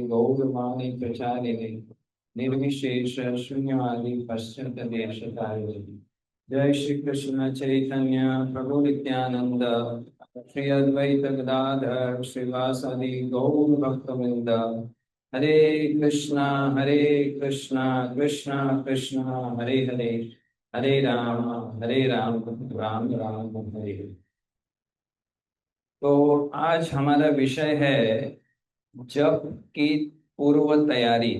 गौरवाणी प्रचारिणे निर्विशेष शून्यवादी पश्चात देश जय श्री कृष्ण चैतन्य प्रभु नित्यानंद श्री अद्वैत गदाधर श्रीवासदि गौर भक्तवृंद हरे कृष्णा कृष्णा कृष्णा हरे हरे हरे राम राम राम हरे हरे। तो आज हमारा विषय है जप की पूर्व तैयारी।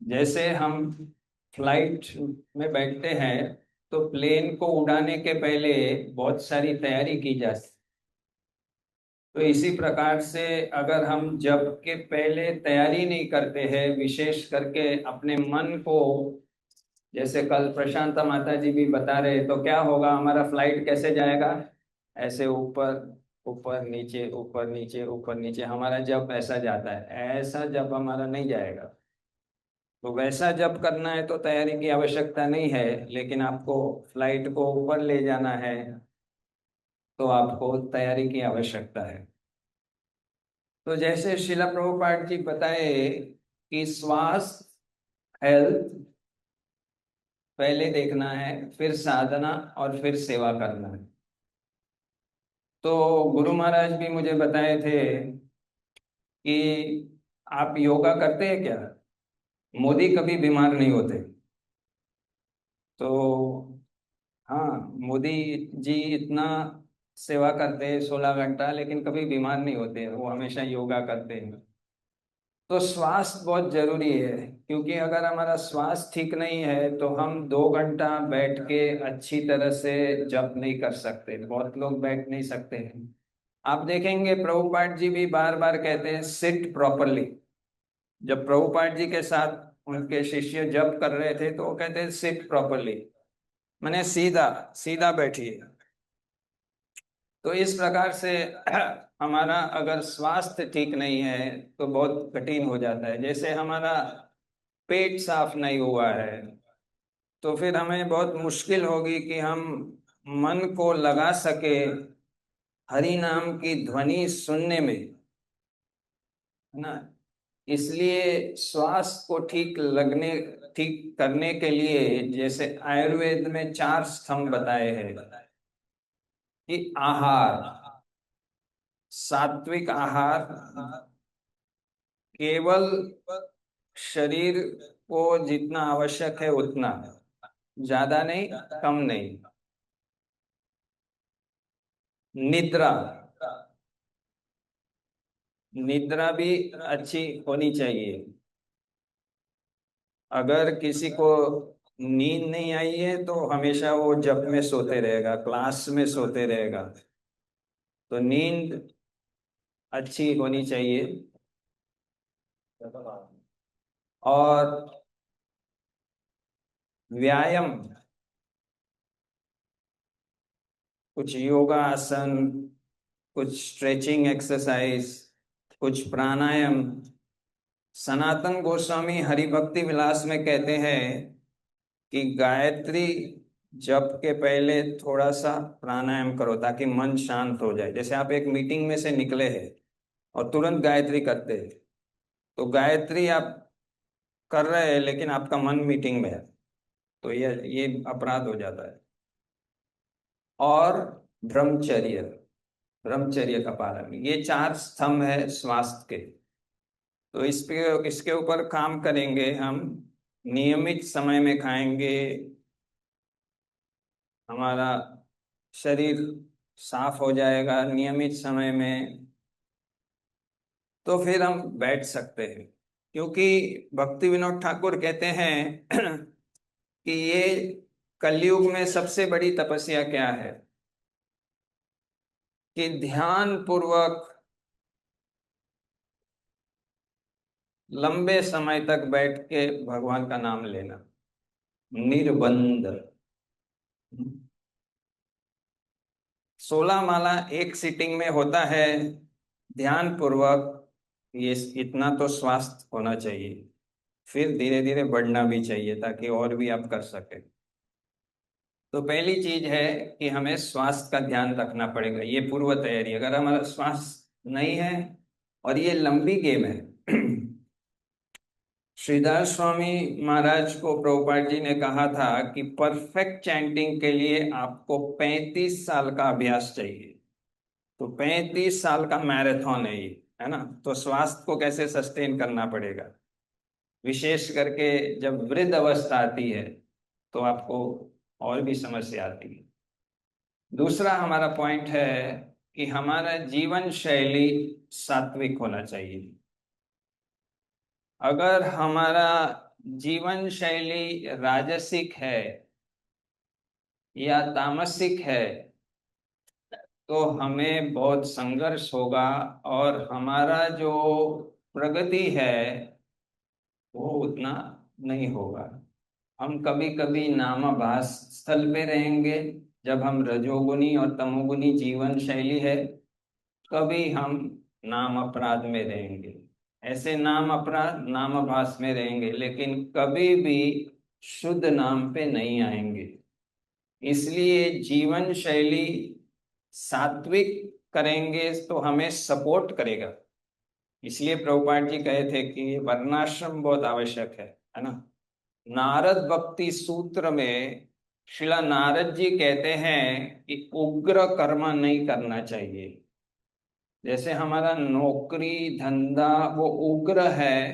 जैसे हम फ्लाइट में बैठते हैं तो प्लेन को उड़ाने के पहले बहुत सारी तैयारी की जाती। तो इसी प्रकार से अगर हम जप के पहले तैयारी नहीं करते हैं, विशेष करके अपने मन को, जैसे कल प्रशांत माता जी भी बता रहे, तो क्या होगा, हमारा फ्लाइट कैसे जाएगा, ऐसे ऊपर ऊपर नीचे ऊपर नीचे ऊपर नीचे, हमारा जप ऐसा जाता है। ऐसा जप हमारा नहीं जाएगा। तो वैसा जप करना है तो तैयारी की आवश्यकता नहीं है, लेकिन आपको फ्लाइट को ऊपर ले जाना है तो आपको तैयारी की आवश्यकता है। तो जैसे शिला प्रभुपाद जी बताए कि स्वास्थ्य, हेल्थ पहले देखना है, फिर साधना और फिर सेवा करना है। तो गुरु महाराज भी मुझे बताए थे कि आप योगा करते हैं क्या? मोदी कभी बीमार नहीं होते। तो हाँ, मोदी जी इतना सेवा करते हैं 16 घंटा, लेकिन कभी बीमार नहीं होते, वो हमेशा योगा करते हैं। तो स्वास्थ्य बहुत जरूरी है, क्योंकि अगर हमारा स्वास्थ्य ठीक नहीं है तो हम 2 घंटा बैठ के अच्छी तरह से जप नहीं कर सकते। बहुत लोग बैठ नहीं सकते हैं। आप देखेंगे प्रभुपाद जी भी बार बार कहते हैं सिट प्रॉपरली। जब प्रभुपाद जी के साथ उनके शिष्य जप कर रहे थे तो वो कहते हैं सिट प्रॉपरली, मैंने सीधा सीधा बैठिए। तो इस प्रकार से हमारा अगर स्वास्थ्य ठीक नहीं है तो बहुत कठिन हो जाता है। जैसे हमारा पेट साफ नहीं हुआ है तो फिर हमें बहुत मुश्किल होगी कि हम मन को लगा सके हरि नाम की ध्वनि सुनने में, है ना। इसलिए स्वास्थ्य को ठीक करने के लिए, जैसे आयुर्वेद में 4 स्तंभ बताए हैं कि आहार, सात्विक आहार, केवल शरीर को जितना आवश्यक है उतना, ज्यादा नहीं कम नहीं। निद्रा, निद्रा भी अच्छी होनी चाहिए। अगर किसी को नींद नहीं आई है तो हमेशा वो जप में सोते रहेगा, क्लास में सोते रहेगा। तो नींद अच्छी होनी चाहिए। और व्यायाम, कुछ योगा आसन, कुछ स्ट्रेचिंग एक्सरसाइज, कुछ प्राणायाम। सनातन गोस्वामी हरिभक्ति विलास में कहते हैं कि गायत्री जप के पहले थोड़ा सा प्राणायाम करो ताकि मन शांत हो जाए। जैसे आप एक मीटिंग में से निकले हैं और तुरंत गायत्री करते हैं, तो गायत्री आप कर रहे हैं लेकिन आपका मन मीटिंग में है, तो ये अपराध हो जाता है। और ब्रह्मचर्य, ब्रह्मचर्य का पालन, ये 4 स्तंभ है स्वास्थ्य के। तो इस पे इसके ऊपर काम करेंगे हम। नियमित समय में खाएंगे, हमारा शरीर साफ हो जाएगा नियमित समय में, तो फिर हम बैठ सकते हैं। क्योंकि भक्ति विनोद ठाकुर कहते हैं कि ये कलयुग में सबसे बड़ी तपस्या क्या है, कि ध्यान पूर्वक लंबे समय तक बैठ के भगवान का नाम लेना, निर्बंध। 16 माला एक सीटिंग में होता है, ध्यान पूर्वक। ये इतना तो स्वास्थ्य होना चाहिए, फिर धीरे धीरे बढ़ना भी चाहिए ताकि और भी आप कर सके। तो पहली चीज है कि हमें स्वास्थ्य का ध्यान रखना पड़ेगा, ये पूर्व तैयारी। अगर हमारा स्वास्थ्य नहीं है और ये लंबी गेम है। श्रीदास स्वामी महाराज को प्रभुपाद जी ने कहा था कि परफेक्ट चैंटिंग के लिए आपको 35 साल का अभ्यास चाहिए। तो 35 साल का मैराथन है ये, है ना। तो स्वास्थ्य को कैसे सस्टेन करना पड़ेगा, विशेष करके जब वृद्ध अवस्था आती है तो आपको और भी समस्या आती है। दूसरा हमारा पॉइंट है कि हमारा जीवन शैली सात्विक होना चाहिए। अगर हमारा जीवन शैली राजसिक है या तामसिक है तो हमें बहुत संघर्ष होगा, और हमारा जो प्रगति है वो उतना नहीं होगा। हम कभी कभी नामाभास स्थल पे रहेंगे जब हम रजोगुनी और तमोगुनी जीवन शैली है, कभी हम नाम अपराध में रहेंगे। ऐसे नाम अपराध नामाभास में रहेंगे लेकिन कभी भी शुद्ध नाम पे नहीं आएंगे। इसलिए जीवन शैली सात्विक करेंगे तो हमें सपोर्ट करेगा। इसलिए प्रभुपाद जी कहे थे कि वर्णाश्रम बहुत आवश्यक है ना। नारद भक्ति सूत्र में श्रीला नारद जी कहते हैं कि उग्र कर्म नहीं करना चाहिए। जैसे हमारा नौकरी धंधा वो उग्र है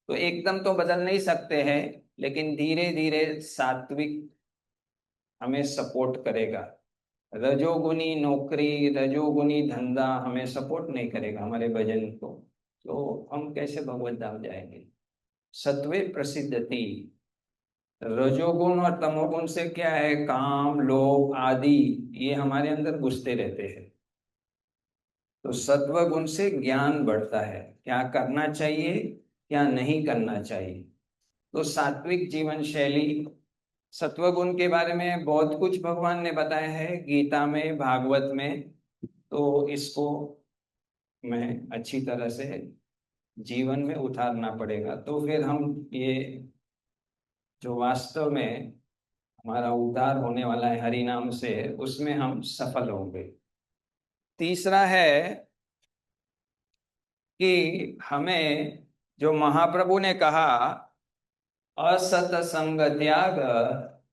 तो एकदम तो बदल नहीं सकते हैं, लेकिन धीरे धीरे सात्विक हमें सपोर्ट करेगा। रजोगुनी नौकरी रजोगुनी धंधा हमें सपोर्ट नहीं करेगा हमारे भजन को, तो हम कैसे भगवत धाम जाएंगे। सत्वे प्रसिद्धति। रजोगुण और तमोगुण से क्या है, काम लोभ आदि ये हमारे अंदर घुसते रहते हैं। तो सत्व गुण से ज्ञान बढ़ता है, क्या करना चाहिए क्या नहीं करना चाहिए। तो सात्विक जीवन शैली, सत्व गुण के बारे में बहुत कुछ भगवान ने बताया है गीता में भागवत में। तो इसको मैं अच्छी तरह से जीवन में उतारना पड़ेगा, तो फिर हम ये जो वास्तव में हमारा उद्धार होने वाला है हरि नाम से, उसमें हम सफल होंगे। तीसरा है कि हमें जो महाप्रभु ने कहा असत संग त्याग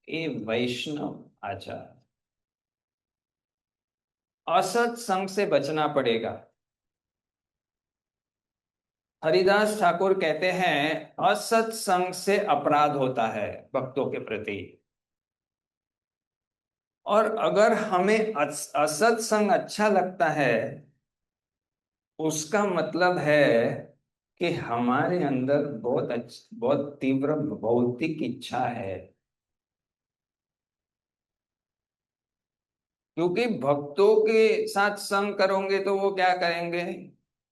ये वैष्णव आचार, असत संग से बचना पड़ेगा। हरिदास ठाकुर कहते हैं असत संग से अपराध होता है भक्तों के प्रति। और अगर हमें असत संग अच्छा लगता है उसका मतलब है कि हमारे अंदर बहुत तीव्र भौतिक इच्छा है। क्योंकि भक्तों के साथ संग करोगे तो वो क्या करेंगे,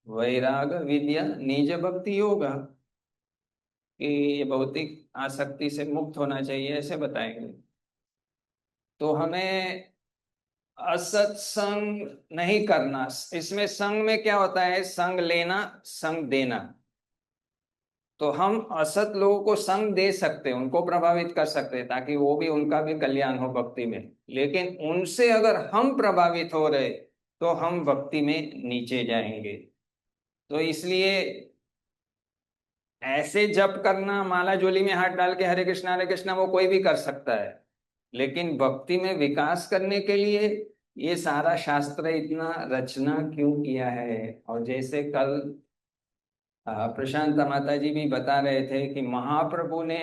वैराग विद्या निज भक्ति होगा, कि ये भौतिक आसक्ति से मुक्त होना चाहिए ऐसे बताएंगे। तो हमें असत संग नहीं करना। इसमें संग में क्या होता है, संग लेना संग देना। तो हम असत लोगों को संग दे सकते हैं, उनको प्रभावित कर सकते हैं ताकि वो भी उनका भी कल्याण हो भक्ति में। लेकिन उनसे अगर हम प्रभावित हो रहे तो हम भक्ति में नीचे जाएंगे। तो इसलिए ऐसे जप करना, माला झोली में हाथ डाल के हरे कृष्णा वो कोई भी कर सकता है। लेकिन भक्ति में विकास करने के लिए ये सारा शास्त्र इतना रचना क्यों किया है। और जैसे कल प्रशांत माता जी भी बता रहे थे कि महाप्रभु ने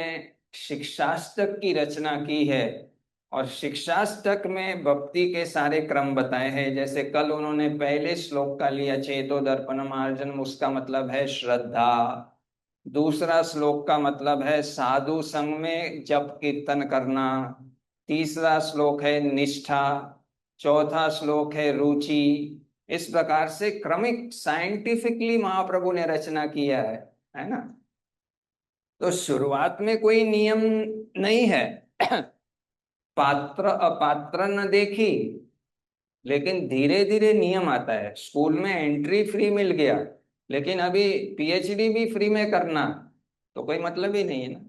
शिक्षाष्टक की रचना की है, और शिक्षाष्टक में भक्ति के सारे क्रम बताए हैं। जैसे कल उन्होंने पहले श्लोक का लिया चेतो दर्पणम अर्जुन, उसका मतलब है श्रद्धा। दूसरा श्लोक का मतलब है साधु संग में जप कीर्तन करना। तीसरा श्लोक है निष्ठा। चौथा श्लोक है रुचि। इस प्रकार से क्रमिक साइंटिफिकली महाप्रभु ने रचना किया है ना। तो शुरुआत में कोई नियम नहीं है। पात्र अपात्र न देखी, लेकिन धीरे धीरे नियम आता है। स्कूल में एंट्री फ्री मिल गया, लेकिन अभी पीएचडी भी फ्री में करना तो कोई मतलब ही नहीं है ना।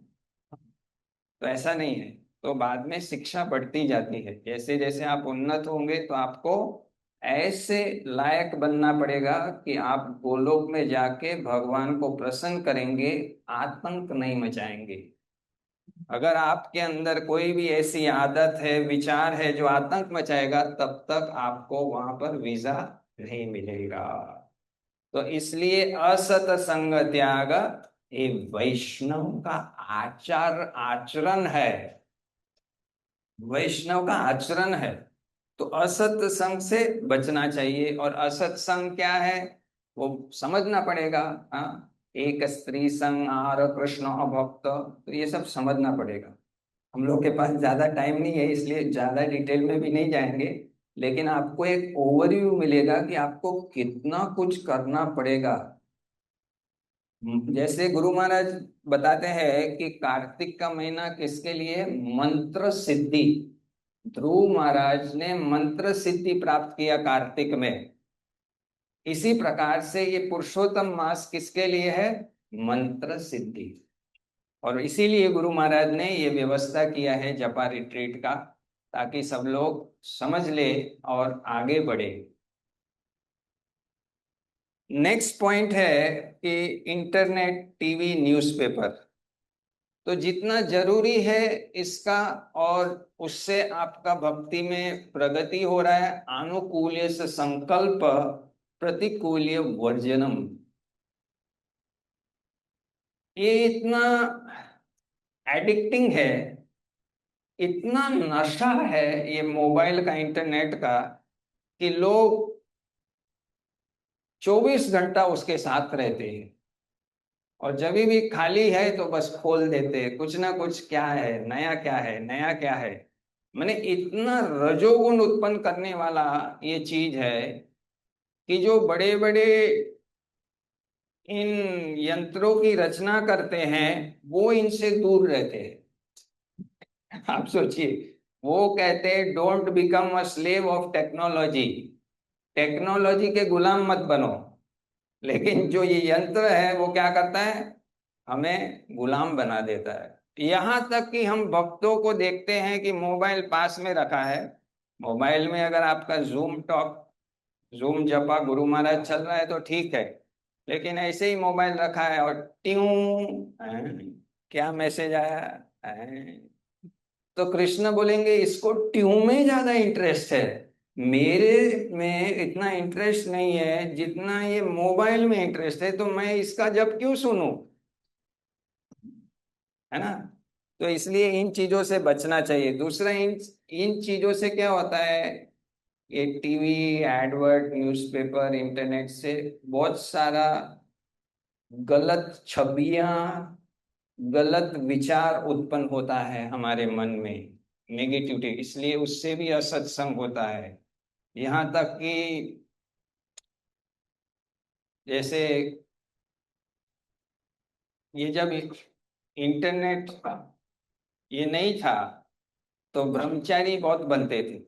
तो ऐसा नहीं है। तो बाद में शिक्षा बढ़ती जाती है, जैसे जैसे आप उन्नत होंगे तो आपको ऐसे लायक बनना पड़ेगा कि आप गोलोक में जाके भगवान को प्रसन्न करेंगे, आतंक नहीं मचाएंगे। अगर आपके अंदर कोई भी ऐसी आदत है, विचार है जो आतंक मचाएगा, तब तक आपको वहां पर वीजा नहीं मिलेगा। तो इसलिए असत संग त्याग ये वैष्णव का आचरण है, वैष्णव का आचरण है। तो असत संग से बचना चाहिए। और असत संग क्या है वो समझना पड़ेगा। हाँ, एक स्त्री संग आर कृष्ण अभक्त, तो ये सब समझना पड़ेगा। हम लोग के पास ज्यादा टाइम नहीं है, इसलिए ज्यादा डिटेल में भी नहीं जाएंगे। लेकिन आपको एक ओवरव्यू मिलेगा कि आपको कितना कुछ करना पड़ेगा। जैसे गुरु महाराज बताते हैं कि कार्तिक का महीना किसके लिए है? मंत्र सिद्धि। ध्रुव महाराज ने मंत्र सिद्धि प्राप्त किया कार्तिक में। इसी प्रकार से ये पुरुषोत्तम मास किसके लिए है? मंत्र सिद्धि। और इसीलिए गुरु महाराज ने ये व्यवस्था किया है जपा रिट्रीट का, ताकि सब लोग समझ ले और आगे बढ़े। नेक्स्ट पॉइंट है कि इंटरनेट, टीवी, न्यूज़पेपर, तो जितना जरूरी है इसका, और उससे आपका भक्ति में प्रगति हो रहा है। आनुकूल्य से संकल्प, प्रतिकूल्य वर्जनम। ये इतना एडिक्टिंग है, इतना नशा है ये मोबाइल का, इंटरनेट का, कि लोग 24 घंटा उसके साथ रहते हैं। और जब भी खाली है तो बस खोल देते हैं, कुछ ना कुछ, क्या है नया, क्या है नया, क्या है। मैंने इतना रजोगुण उत्पन्न करने वाला ये चीज है कि जो बड़े बड़े इन यंत्रों की रचना करते हैं वो इनसे दूर रहते हैं। आप सोचिए, वो कहते हैं don't become a slave of technology, technology के गुलाम मत बनो। लेकिन जो ये यंत्र है वो क्या करता है? हमें गुलाम बना देता है। यहाँ तक कि हम भक्तों को देखते हैं कि मोबाइल पास में रखा है, मोबाइल में अगर आपका जूम टॉक, जूम जपा गुरु महाराज चल रहा है तो ठीक है। लेकिन ऐसे ही मोबाइल रखा है और ट्यूं, क्या मैसेज आया, तो कृष्ण बोलेंगे इसको ट्यूं में ज्यादा इंटरेस्ट है, मेरे में इतना इंटरेस्ट नहीं है जितना ये मोबाइल में इंटरेस्ट है, तो मैं इसका जब क्यों सुनूं? है ना? तो इसलिए इन चीजों से बचना चाहिए। दूसरा, इन इन चीजों से क्या होता है, ये टीवी, एडवर्ट, न्यूज़पेपर, इंटरनेट से बहुत सारा गलत छवियां, गलत विचार उत्पन्न होता है हमारे मन में, नेगेटिविटी, इसलिए उससे भी असत्संग होता है। यहाँ तक कि जैसे ये जब इंटरनेट ये नहीं था तो ब्रह्मचारी बहुत बनते थे।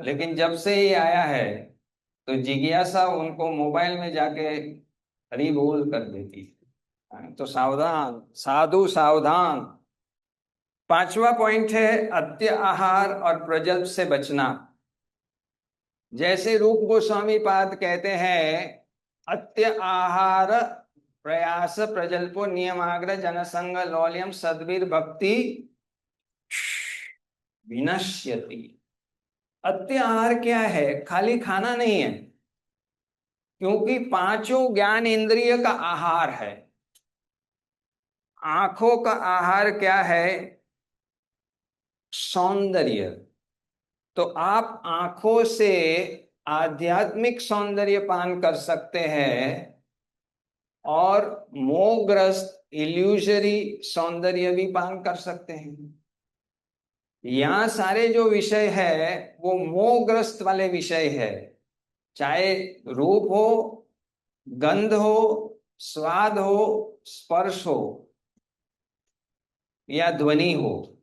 लेकिन जब से ये आया है तो जिज्ञासा उनको मोबाइल में जाके हरी बोल कर देती है। तो सावधान, साधु सावधान। पांचवा पॉइंट है अत्य आहार और प्रजल्प से बचना। जैसे रूप गोस्वामी पाद कहते हैं, अत्य आहार प्रयास प्रजल्पो नियमाग्र जनसंग लौल्यम सद्वीर भक्ति विनश्यति। अत्य आहार क्या है? खाली खाना नहीं है, क्योंकि पांचों ज्ञान इंद्रिय का आहार है। आंखों का आहार क्या है? सौंदर्य। तो आप आंखों से आध्यात्मिक सौंदर्य पान कर सकते हैं, और मोहग्रस्त इल्यूजरी सौंदर्य भी पान कर सकते हैं। यहाँ सारे जो विषय है वो मोहग्रस्त वाले विषय है। चाहे रूप हो, गंध हो, स्वाद हो, स्पर्श हो, या ध्वनि हो,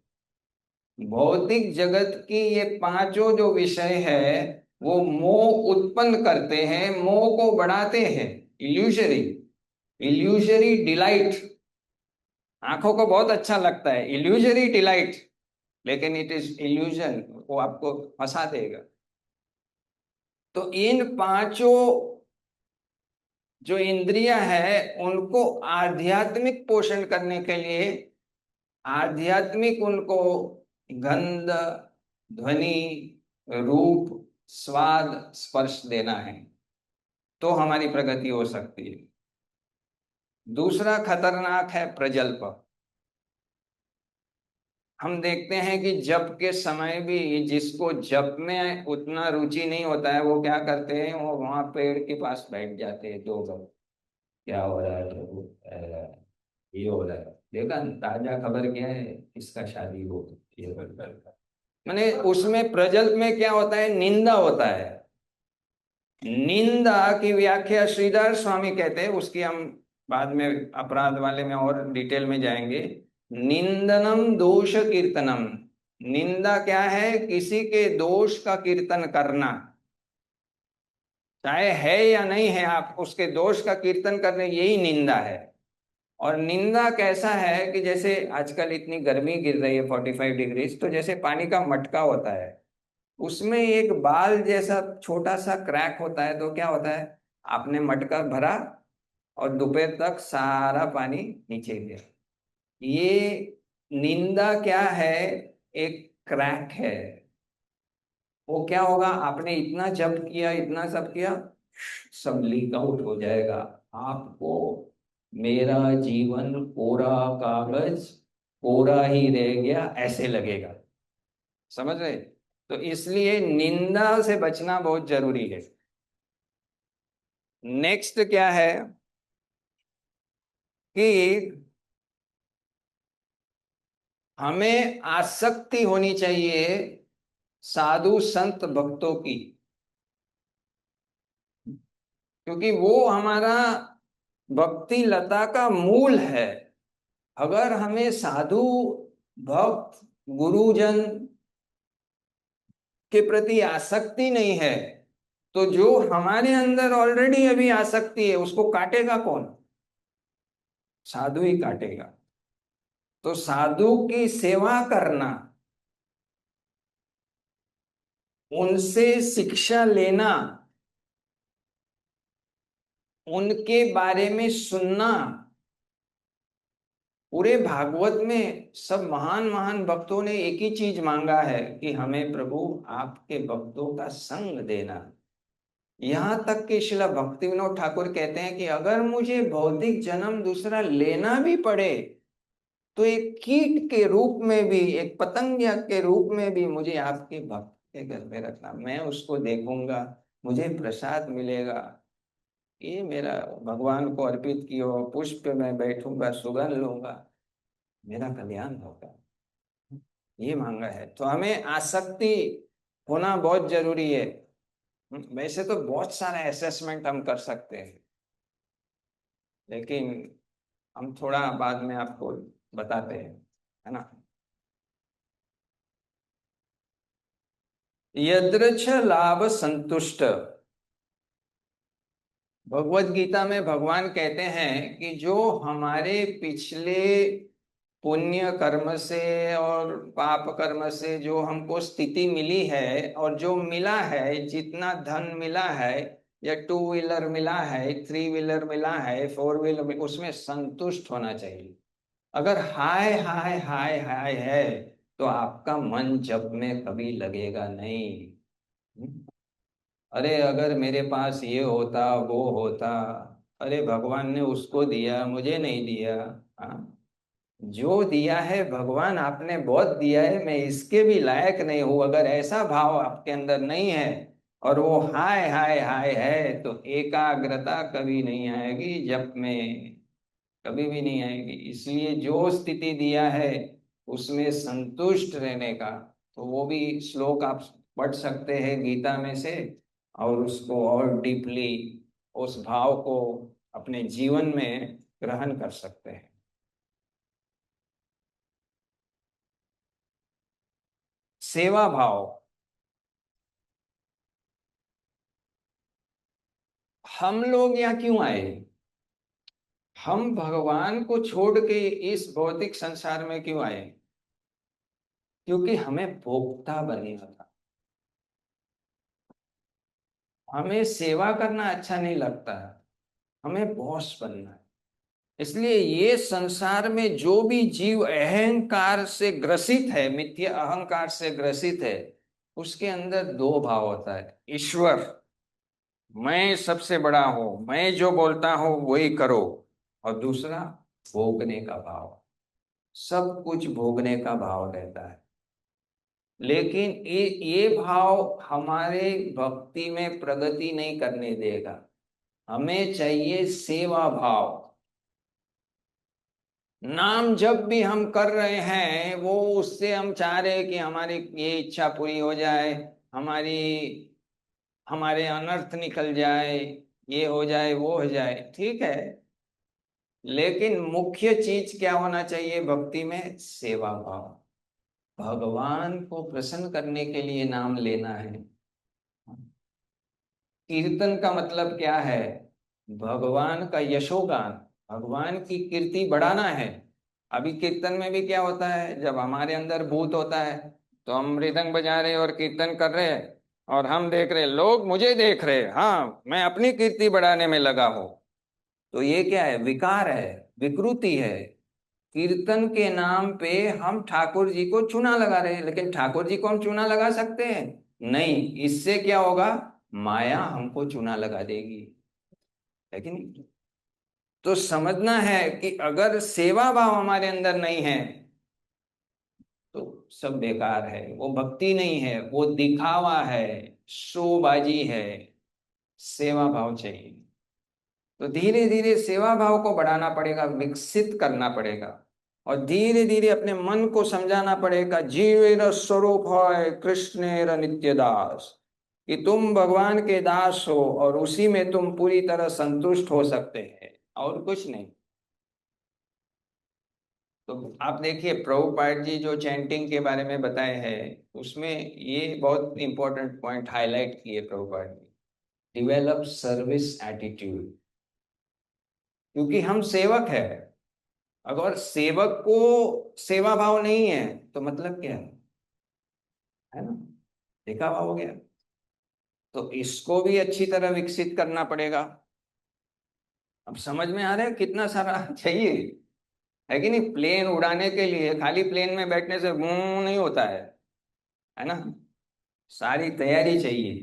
भौतिक जगत की ये पांचों जो विषय है वो मोह उत्पन्न करते हैं, मोह को बढ़ाते हैं। Illusory, illusory delight. आंखों को बहुत अच्छा लगता है इल्यूजरी डिलाइट, लेकिन इट इज इल्यूजन, वो आपको फंसा देगा। तो इन पांचों जो इंद्रियां है उनको आध्यात्मिक पोषण करने के लिए आध्यात्मिक उनको गंध, ध्वनि, रूप, स्वाद, स्पर्श देना है, तो हमारी प्रगति हो सकती है। दूसरा खतरनाक है प्रजल्प। हम देखते हैं कि जप के समय भी जिसको जप में उतना रुचि नहीं होता है वो क्या करते हैं, वो वहां पेड़ के पास बैठ जाते हैं 2 घंटे। क्या हो रहा है प्रभु? ये हो रहा है, देखा ताजा खबर क्या है, इसका शादी हो, ये मैंने उसमें प्रजल्प में क्या होता है, निंदा होता है। निंदा की व्याख्या श्रीधर स्वामी कहते हैं, उसकी हम बाद में अपराध वाले में और डिटेल में जाएंगे। निंदनम दोष कीर्तनम। निंदा क्या है, किसी के दोष का कीर्तन करना, चाहे है या नहीं है, आप उसके दोष का कीर्तन करने, यही निंदा है। और निंदा कैसा है कि जैसे आजकल इतनी गर्मी गिर रही है 45 डिग्री, तो जैसे पानी का मटका होता है, उसमें एक बाल जैसा छोटा सा क्रैक होता है, तो क्या होता है, आपने मटका भरा और दोपहर तक सारा पानी नीचे गिरा। ये निंदा क्या है, एक क्रैक है। वो क्या होगा, आपने इतना जप किया, इतना सब किया, सब लीक आउट हो जाएगा। आपको मेरा जीवन कोरा कागज, कोरा ही रह गया ऐसे लगेगा। समझ रहे? तो इसलिए निंदा से बचना बहुत जरूरी है। नेक्स्ट क्या है कि हमें आसक्ति होनी चाहिए साधु संत भक्तों की, क्योंकि वो हमारा भक्ति लता का मूल है। अगर हमें साधु, भक्त, गुरुजन के प्रति आसक्ति नहीं है, तो जो हमारे अंदर ऑलरेडी अभी आसक्ति है उसको काटेगा कौन? साधु ही काटेगा। तो साधु की सेवा करना, उनसे शिक्षा लेना, उनके बारे में सुनना। पूरे भागवत में सब महान महान भक्तों ने एक ही चीज मांगा है कि हमें प्रभु आपके भक्तों का संग देना। यहाँ तक कि श्रील भक्ति विनोद ठाकुर कहते हैं कि अगर मुझे भौतिक जन्म दूसरा लेना भी पड़े, तो एक कीट के रूप में भी, एक पतंगिया के रूप में भी मुझे आपके भक्त के घर में रखना, मैं उसको देखूंगा, मुझे प्रसाद मिलेगा, ये मेरा भगवान को अर्पित किया पुष्प पे मैं बैठूंगा, सुगंध लूंगा, मेरा कल्याण होगा। ये मांगा है। तो हमें आसक्ति होना बहुत जरूरी है। वैसे तो बहुत सारा असेसमेंट हम कर सकते हैं, लेकिन हम थोड़ा बाद में आपको बताते हैं, है ना। यदृच्छ लाभ संतुष्ट। भगवत गीता में भगवान कहते हैं कि जो हमारे पिछले पुण्य कर्म से और पाप कर्म से जो हमको स्थिति मिली है, और जो मिला है, जितना धन मिला है, या 2 व्हीलर मिला है, 3 व्हीलर मिला है, 4 व्हीलर, उसमें संतुष्ट होना चाहिए। अगर हाय हाय हाय हाय है, तो आपका मन जप में कभी लगेगा नहीं। अरे अगर मेरे पास ये होता, वो होता, अरे भगवान ने उसको दिया, मुझे नहीं दिया। हाँ, जो दिया है भगवान, आपने बहुत दिया है, मैं इसके भी लायक नहीं हूं, अगर ऐसा भाव आपके अंदर नहीं है, और वो हाय हाय हाय है, तो एकाग्रता कभी नहीं आएगी, जप में कभी भी नहीं आएगी। इसलिए जो स्थिति दिया है उसमें संतुष्ट रहने का, तो वो भी श्लोक आप पढ़ सकते हैं गीता में से, और उसको और डीपली, उस भाव को अपने जीवन में ग्रहण कर सकते हैं। सेवा भाव। हम लोग यहाँ क्यों आए? हम भगवान को छोड़ के इस भौतिक संसार में क्यों आए? क्योंकि हमें भोक्ता बनना था। हमें सेवा करना अच्छा नहीं लगता, हमें बॉस बनना है। इसलिए ये संसार में जो भी जीव अहंकार से ग्रसित है, मिथ्या अहंकार से ग्रसित है, उसके अंदर दो भाव होता है। ईश्वर, मैं सबसे बड़ा हूं, मैं जो बोलता हूं वही करो। और दूसरा, भोगने का भाव, सब कुछ भोगने का भाव रहता है। लेकिन ये भाव हमारे भक्ति में प्रगति नहीं करने देगा। हमें चाहिए सेवा भाव। नाम जब भी हम कर रहे हैं, वो उससे हम चाह रहे हैं कि हमारी ये इच्छा पूरी हो जाए, हमारी हमारे अनर्थ निकल जाए, ये हो जाए वो हो जाए, ठीक है। लेकिन मुख्य चीज क्या होना चाहिए भक्ति में? सेवा भाव। भगवान को प्रसन्न करने के लिए नाम लेना है। कीर्तन का मतलब क्या है? भगवान का यशोगान, भगवान की कीर्ति बढ़ाना है। अभी कीर्तन में भी क्या होता है, जब हमारे अंदर भूत होता है तो हम मृदंग बजा रहे और कीर्तन कर रहे हैं, और हम देख रहे, लोग मुझे देख रहे, हाँ मैं अपनी कीर्ति बढ़ाने में लगा हूं। तो ये क्या है? विकार है, विकृति है। कीर्तन के नाम पे हम ठाकुर जी को चूना लगा रहे हैं, लेकिन ठाकुर जी को हम चूना लगा सकते हैं? नहीं। इससे क्या होगा? माया हमको चूना लगा देगी, है कि नहीं? तो समझना है कि अगर सेवा भाव हमारे अंदर नहीं है तो सब बेकार है, वो भक्ति नहीं है, वो दिखावा है, शोबाजी है। सेवा भाव चाहिए। तो धीरे धीरे सेवा भाव को बढ़ाना पड़ेगा, विकसित करना पड़ेगा। और धीरे धीरे अपने मन को समझाना पड़ेगा, जीवेर स्वरूप है कृष्णेर नित्य दास, कि तुम भगवान के दास हो और उसी में तुम पूरी तरह संतुष्ट हो सकते हैं, और कुछ नहीं। तो आप देखिए, प्रभुपाद जी जो चैंटिंग के बारे में बताए हैं, उसमें ये बहुत इंपॉर्टेंट पॉइंट हाईलाइट किए Prabhupada ji. Develop service attitude. क्योंकि हम सेवक है, अगर सेवक को सेवा भाव नहीं है तो मतलब क्या है ना? देखा भाव हो गया। तो इसको भी अच्छी तरह विकसित करना पड़ेगा। अब समझ में आ रहा है कितना सारा चाहिए, है कि नहीं? प्लेन उड़ाने के लिए खाली प्लेन में बैठने से नहीं होता है ना? सारी तैयारी चाहिए।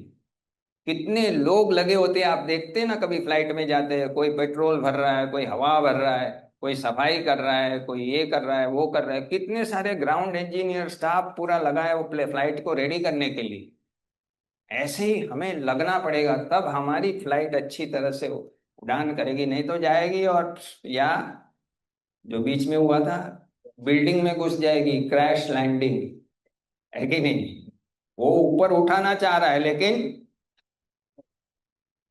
कितने लोग लगे होते हैं, आप देखते हैं ना, कभी फ्लाइट में जाते हैं, कोई पेट्रोल भर रहा है, कोई हवा भर रहा है, कोई सफाई कर रहा है, कोई ये कर रहा है, वो कर रहा है। कितने सारे ग्राउंड इंजीनियर स्टाफ पूरा लगा है वो फ्लाइट को रेडी करने के लिए। ऐसे ही हमें लगना पड़ेगा, तब हमारी फ्लाइट अच्छी तरह से उड़ान करेगी। नहीं तो जाएगी और या जो बीच में हुआ था, बिल्डिंग में घुस जाएगी, क्रैश लैंडिंग, है कि नहीं? वो ऊपर उठाना चाह रहा है लेकिन,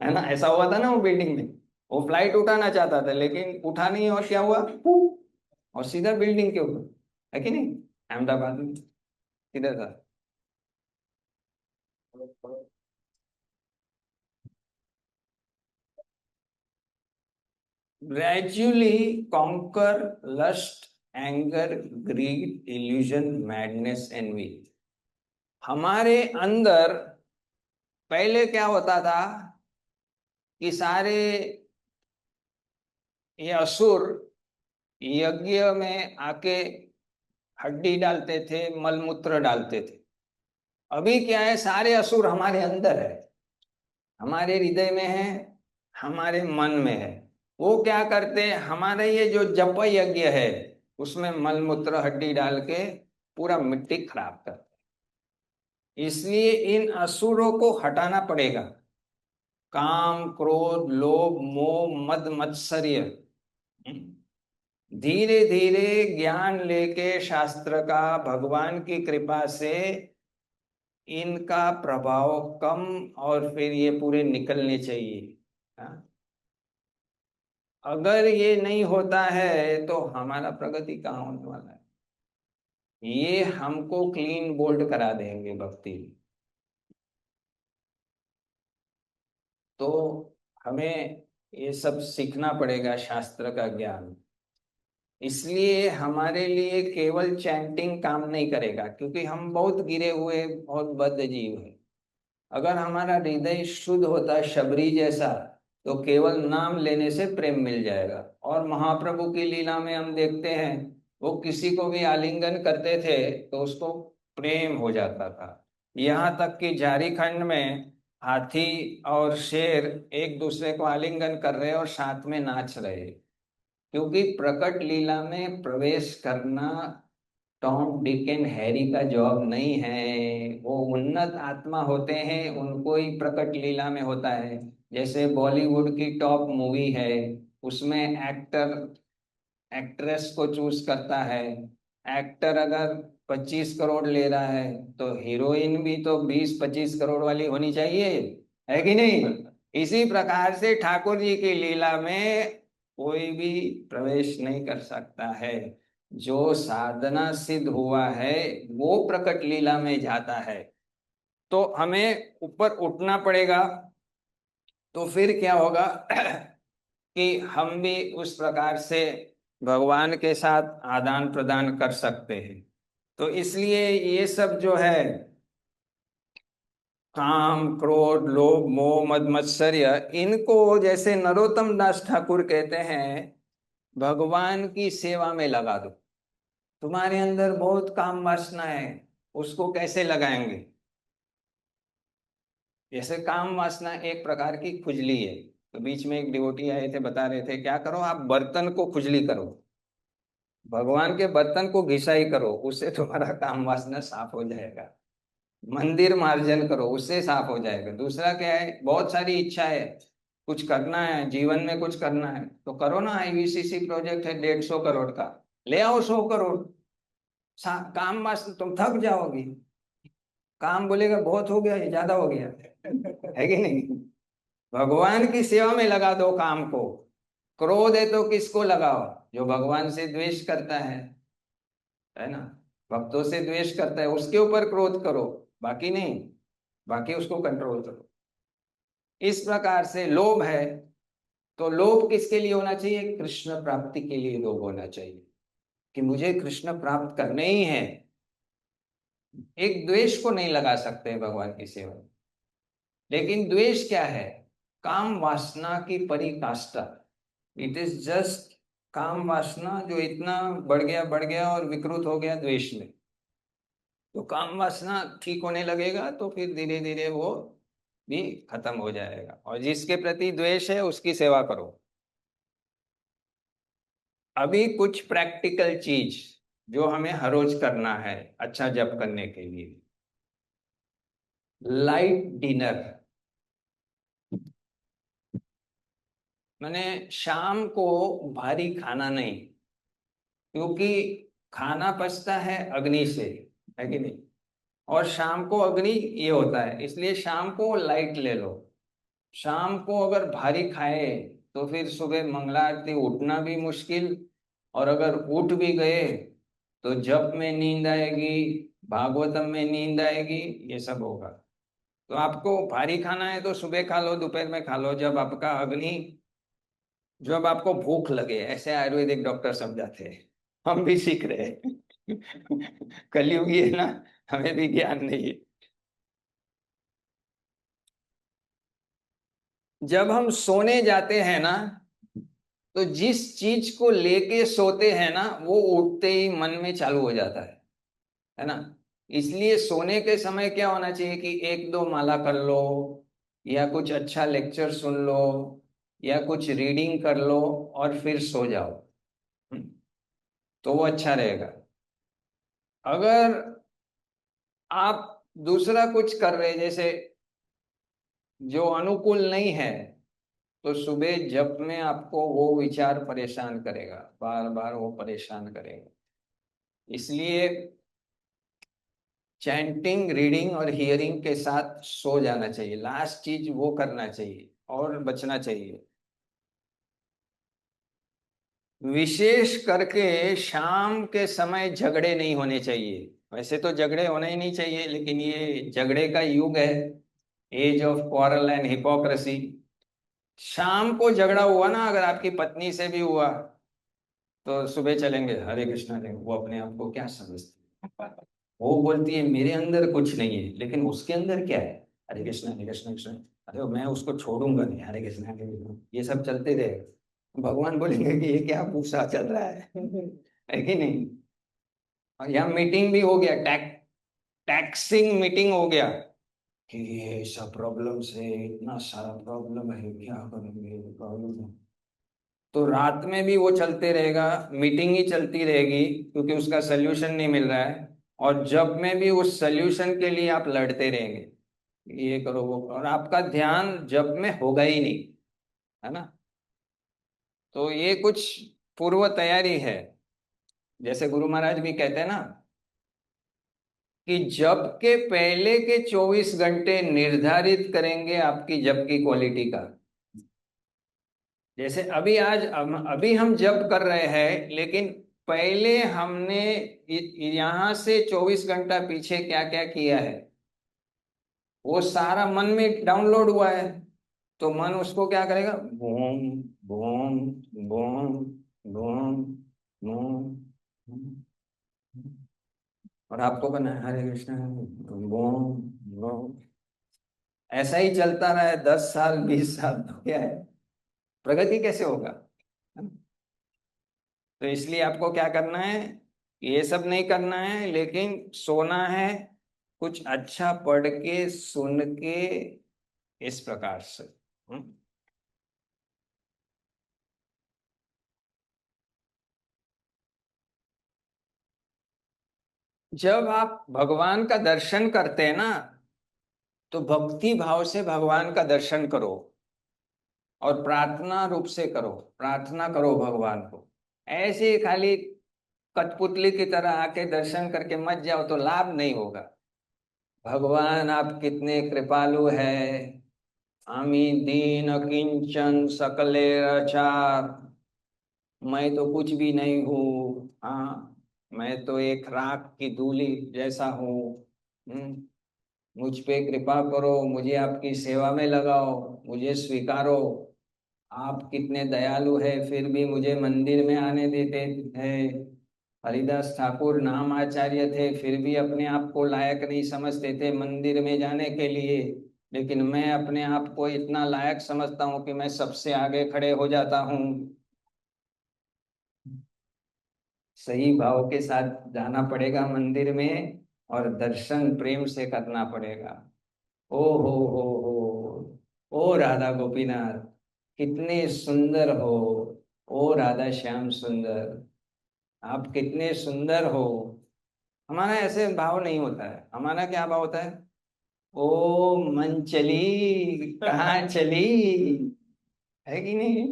है ना, ऐसा हुआ था ना वो बिल्डिंग में। वो फ्लाइट उठाना चाहता था लेकिन उठा नहीं, और क्या हुआ? और सीधा बिल्डिंग के ऊपर, है कि नहीं? अहमदाबाद में किधर था? Gradually conquer lust, anger, greed, illusion, madness, envy. हमारे अंदर पहले क्या होता था कि सारे ये असुर यज्ञ में आके हड्डी डालते थे, मलमूत्र डालते थे। अभी क्या है, सारे असुर हमारे अंदर है, हमारे हृदय में है, हमारे मन में है। वो क्या करते हैं, हमारे ये जो जप यज्ञ है उसमें मलमूत्र हड्डी डाल के पूरा मिट्टी खराब करते हैं। इसलिए इन असुरों को हटाना पड़ेगा। काम, क्रोध, लोभ, मोह, मद मत्सर्य। धीरे धीरे ज्ञान लेके शास्त्र का, भगवान की कृपा से इनका प्रभाव कम, और फिर ये पूरे निकलने चाहिए। हाँ? अगर ये नहीं होता है तो हमारा प्रगति कहाँ होने वाला है? ये हमको क्लीन बोल्ड करा देंगे भक्ति। तो हमें ये सब सीखना पड़ेगा, शास्त्र का ज्ञान। इसलिए हमारे लिए केवल चैंटिंग काम नहीं करेगा, क्योंकि हम बहुत गिरे हुए, बहुत बद्ध जीव हैं। अगर हमारा हृदय शुद्ध होता शबरी जैसा, तो केवल नाम लेने से प्रेम मिल जाएगा। और महाप्रभु की लीला में हम देखते हैं, वो किसी को भी आलिंगन करते थे तो उसको प्रेम हो जाता था। यहाँ तक कि झारखंड में हाथी और शेर एक दूसरे को आलिंगन कर रहे और साथ में नाच रहे, क्योंकि प्रकट लीला में प्रवेश करना टॉम डिक एंड हैरी का जॉब नहीं है। वो उन्नत आत्मा होते हैं, उनको ही प्रकट लीला में होता है। जैसे बॉलीवुड की टॉप मूवी है, उसमें एक्टर एक्ट्रेस को चूज करता है। एक्टर अगर 25 करोड़ ले रहा है, तो हीरोइन भी तो 20-25 करोड़ वाली होनी चाहिए, है कि नहीं? इसी प्रकार से ठाकुर जी की लीला में कोई भी प्रवेश नहीं कर सकता है। जो साधना सिद्ध हुआ है वो प्रकट लीला में जाता है। तो हमें ऊपर उठना पड़ेगा। तो फिर क्या होगा कि हम भी उस प्रकार से भगवान के साथ आदान प्रदान कर सकते हैं। तो इसलिए ये सब जो है, काम क्रोध लोभ मोह मद मत्सर्य, इनको जैसे नरोत्तम दास ठाकुर कहते हैं, भगवान की सेवा में लगा दो। तुम्हारे अंदर बहुत काम वासना है, उसको कैसे लगाएंगे? जैसे काम वासना एक प्रकार की खुजली है। तो बीच में एक डिवोटी आए थे, बता रहे थे क्या करो, आप बर्तन को खुजली करो, भगवान के बर्तन को घिसाई करो, उससे तुम्हारा काम वासना साफ हो जाएगा। मंदिर मार्जन करो, उससे साफ हो जाएगा। दूसरा क्या है, बहुत सारी इच्छा है, कुछ करना है जीवन में, कुछ करना है तो करो ना। आईवीसीसी प्रोजेक्ट है 150 करोड़ का, ले आओ 100 करोड़। काम वासना, तुम थक जाओगी। काम बोलेगा बहुत हो गया, ये ज्यादा हो गया, है कि नहीं? भगवान की सेवा में लगा दो काम को। क्रोध है तो किसको लगाओ? जो भगवान से द्वेष करता है ना, भक्तों से द्वेष करता है, उसके ऊपर क्रोध करो, बाकी नहीं। बाकी उसको कंट्रोल करो। इस प्रकार से लोभ है, तो लोभ किसके लिए होना चाहिए? कृष्ण प्राप्ति के लिए लोभ होना चाहिए, कि मुझे कृष्ण प्राप्त करने ही है। एक द्वेष को नहीं लगा सकते भगवान की सेवा में। लेकिन द्वेष क्या है? काम वासना की परिकाष्ठा। इट इज जस्ट काम वासना जो इतना बढ़ गया और विकृत हो गया द्वेष में। तो काम वासना ठीक होने लगेगा तो फिर धीरे धीरे वो भी खत्म हो जाएगा। और जिसके प्रति द्वेष है उसकी सेवा करो। अभी कुछ प्रैक्टिकल चीज जो हमें हर रोज करना है अच्छा जप करने के लिए। लाइट डिनर, मैंने शाम को भारी खाना नहीं, क्योंकि खाना पचता है अग्नि से, है कि नहीं? और शाम को अग्नि ये होता है, इसलिए शाम को लाइट ले लो। शाम को अगर भारी खाए तो फिर सुबह मंगला आरती उठना भी मुश्किल। और अगर उठ भी गए तो जप में नींद आएगी, भागवतम में नींद आएगी, ये सब होगा। तो आपको भारी खाना है तो सुबह खा लो, दोपहर में खा लो, जब आपका अग्नि, जब आपको भूख लगे, ऐसे आयुर्वेदिक डॉक्टर समझाते हैं, हम भी सीख रहे हैं। कलयुगी है ना, हमें भी ज्ञान नहीं है। जब हम सोने जाते हैं ना, तो जिस चीज को लेके सोते हैं ना, वो उठते ही मन में चालू हो जाता है ना? इसलिए सोने के समय क्या होना चाहिए कि एक दो माला कर लो, या कुछ अच्छा लेक्चर सुन लो, या कुछ रीडिंग कर लो, और फिर सो जाओ। हम्म, तो वो अच्छा रहेगा। अगर आप दूसरा कुछ कर रहे, जैसे जो अनुकूल नहीं है, तो सुबह जप में आपको वो विचार परेशान करेगा, बार बार वो परेशान करेगा। इसलिए चैंटिंग रीडिंग और हियरिंग के साथ सो जाना चाहिए, लास्ट चीज वो करना चाहिए और बचना चाहिए। विशेष करके शाम के समय झगड़े नहीं होने चाहिए। वैसे तो झगड़े होने ही नहीं चाहिए, लेकिन ये झगड़े का युग है, age of quarrel and hypocrisy. शाम को झगड़ा हुआ ना, अगर आपकी पत्नी से भी हुआ, तो सुबह चलेंगे हरे कृष्णा ने, वो अपने आप को क्या समझती है? वो बोलती है मेरे अंदर कुछ नहीं है, लेकिन उसके अंदर क्या है? हरे कृष्ण कृष्ण, अरे मैं उसको छोड़ूंगा नहीं, हरे कृष्ण ये सब चलते रहेगा। भगवान बोलेंगे कि ये क्या पूछा चल रहा है है कि नहीं। और यहाँ मीटिंग भी हो गया, टैक्सिंग मीटिंग हो गया कि ये ऐसा प्रॉब्लम्स है, इतना सारा प्रॉब्लम है, क्या करेंगे प्रॉब्लम है। तो रात में भी वो चलते रहेगा, मीटिंग ही चलती रहेगी, क्योंकि उसका सल्यूशन नहीं मिल रहा है। और जब में भी उस सल्यूशन के लिए आप लड़ते रहेंगे, ये करो वो करो, और आपका ध्यान जब में होगा ही नहीं, है ना। तो ये कुछ पूर्व तैयारी है। जैसे गुरु महाराज भी कहते हैं ना कि जब के पहले के 24 घंटे निर्धारित करेंगे आपकी जब की क्वालिटी का। जैसे अभी हम जप कर रहे हैं, लेकिन पहले हमने यहाँ से 24 घंटा पीछे क्या क्या किया है, वो सारा मन में डाउनलोड हुआ है। तो मन उसको क्या करेगा, boom boom boom boom boom. और आपको करना है हरे कृष्ण बूम बूम। ऐसा ही चलता रहा है 10 साल 20 साल, तो क्या है, प्रगति कैसे होगा। तो इसलिए आपको क्या करना है, ये सब नहीं करना है, लेकिन सोना है कुछ अच्छा पढ़ के सुन के, इस प्रकार से। हम्म? जब आप भगवान का दर्शन करते हैं ना, तो भक्ति भाव से भगवान का दर्शन करो, और प्रार्थना रूप से करो, प्रार्थना करो भगवान को। ऐसे ही खाली कठपुतली की तरह आके दर्शन करके मत जाओ तो लाभ नहीं होगा। भगवान आप कितने कृपालु है, आमी दीन किंचन सकले अचार, मैं तो कुछ भी नहीं हूँ, हाँ मैं तो एक राख की धूलि जैसा हूँ। हम्म, मुझ पे कृपा करो, मुझे आपकी सेवा में लगाओ, मुझे स्वीकारो। आप कितने दयालु है, फिर भी मुझे मंदिर में आने देते हैं। हरिदास ठाकुर नाम आचार्य थे, फिर भी अपने आप को लायक नहीं समझते थे मंदिर में जाने के लिए, लेकिन मैं अपने आप को इतना लायक समझता हूँ कि मैं सबसे आगे खड़े हो जाता हूँ। सही भाव के साथ जाना पड़ेगा मंदिर में, और दर्शन प्रेम से करना पड़ेगा। ओ ओ राधा गोपीनाथ, कितने सुंदर हो, ओ राधा श्याम सुंदर, आप कितने सुंदर हो। हमारा ऐसे भाव नहीं होता है, हमारा क्या भाव होता है, ओ मन चली कहाँ चली, है कि नहीं।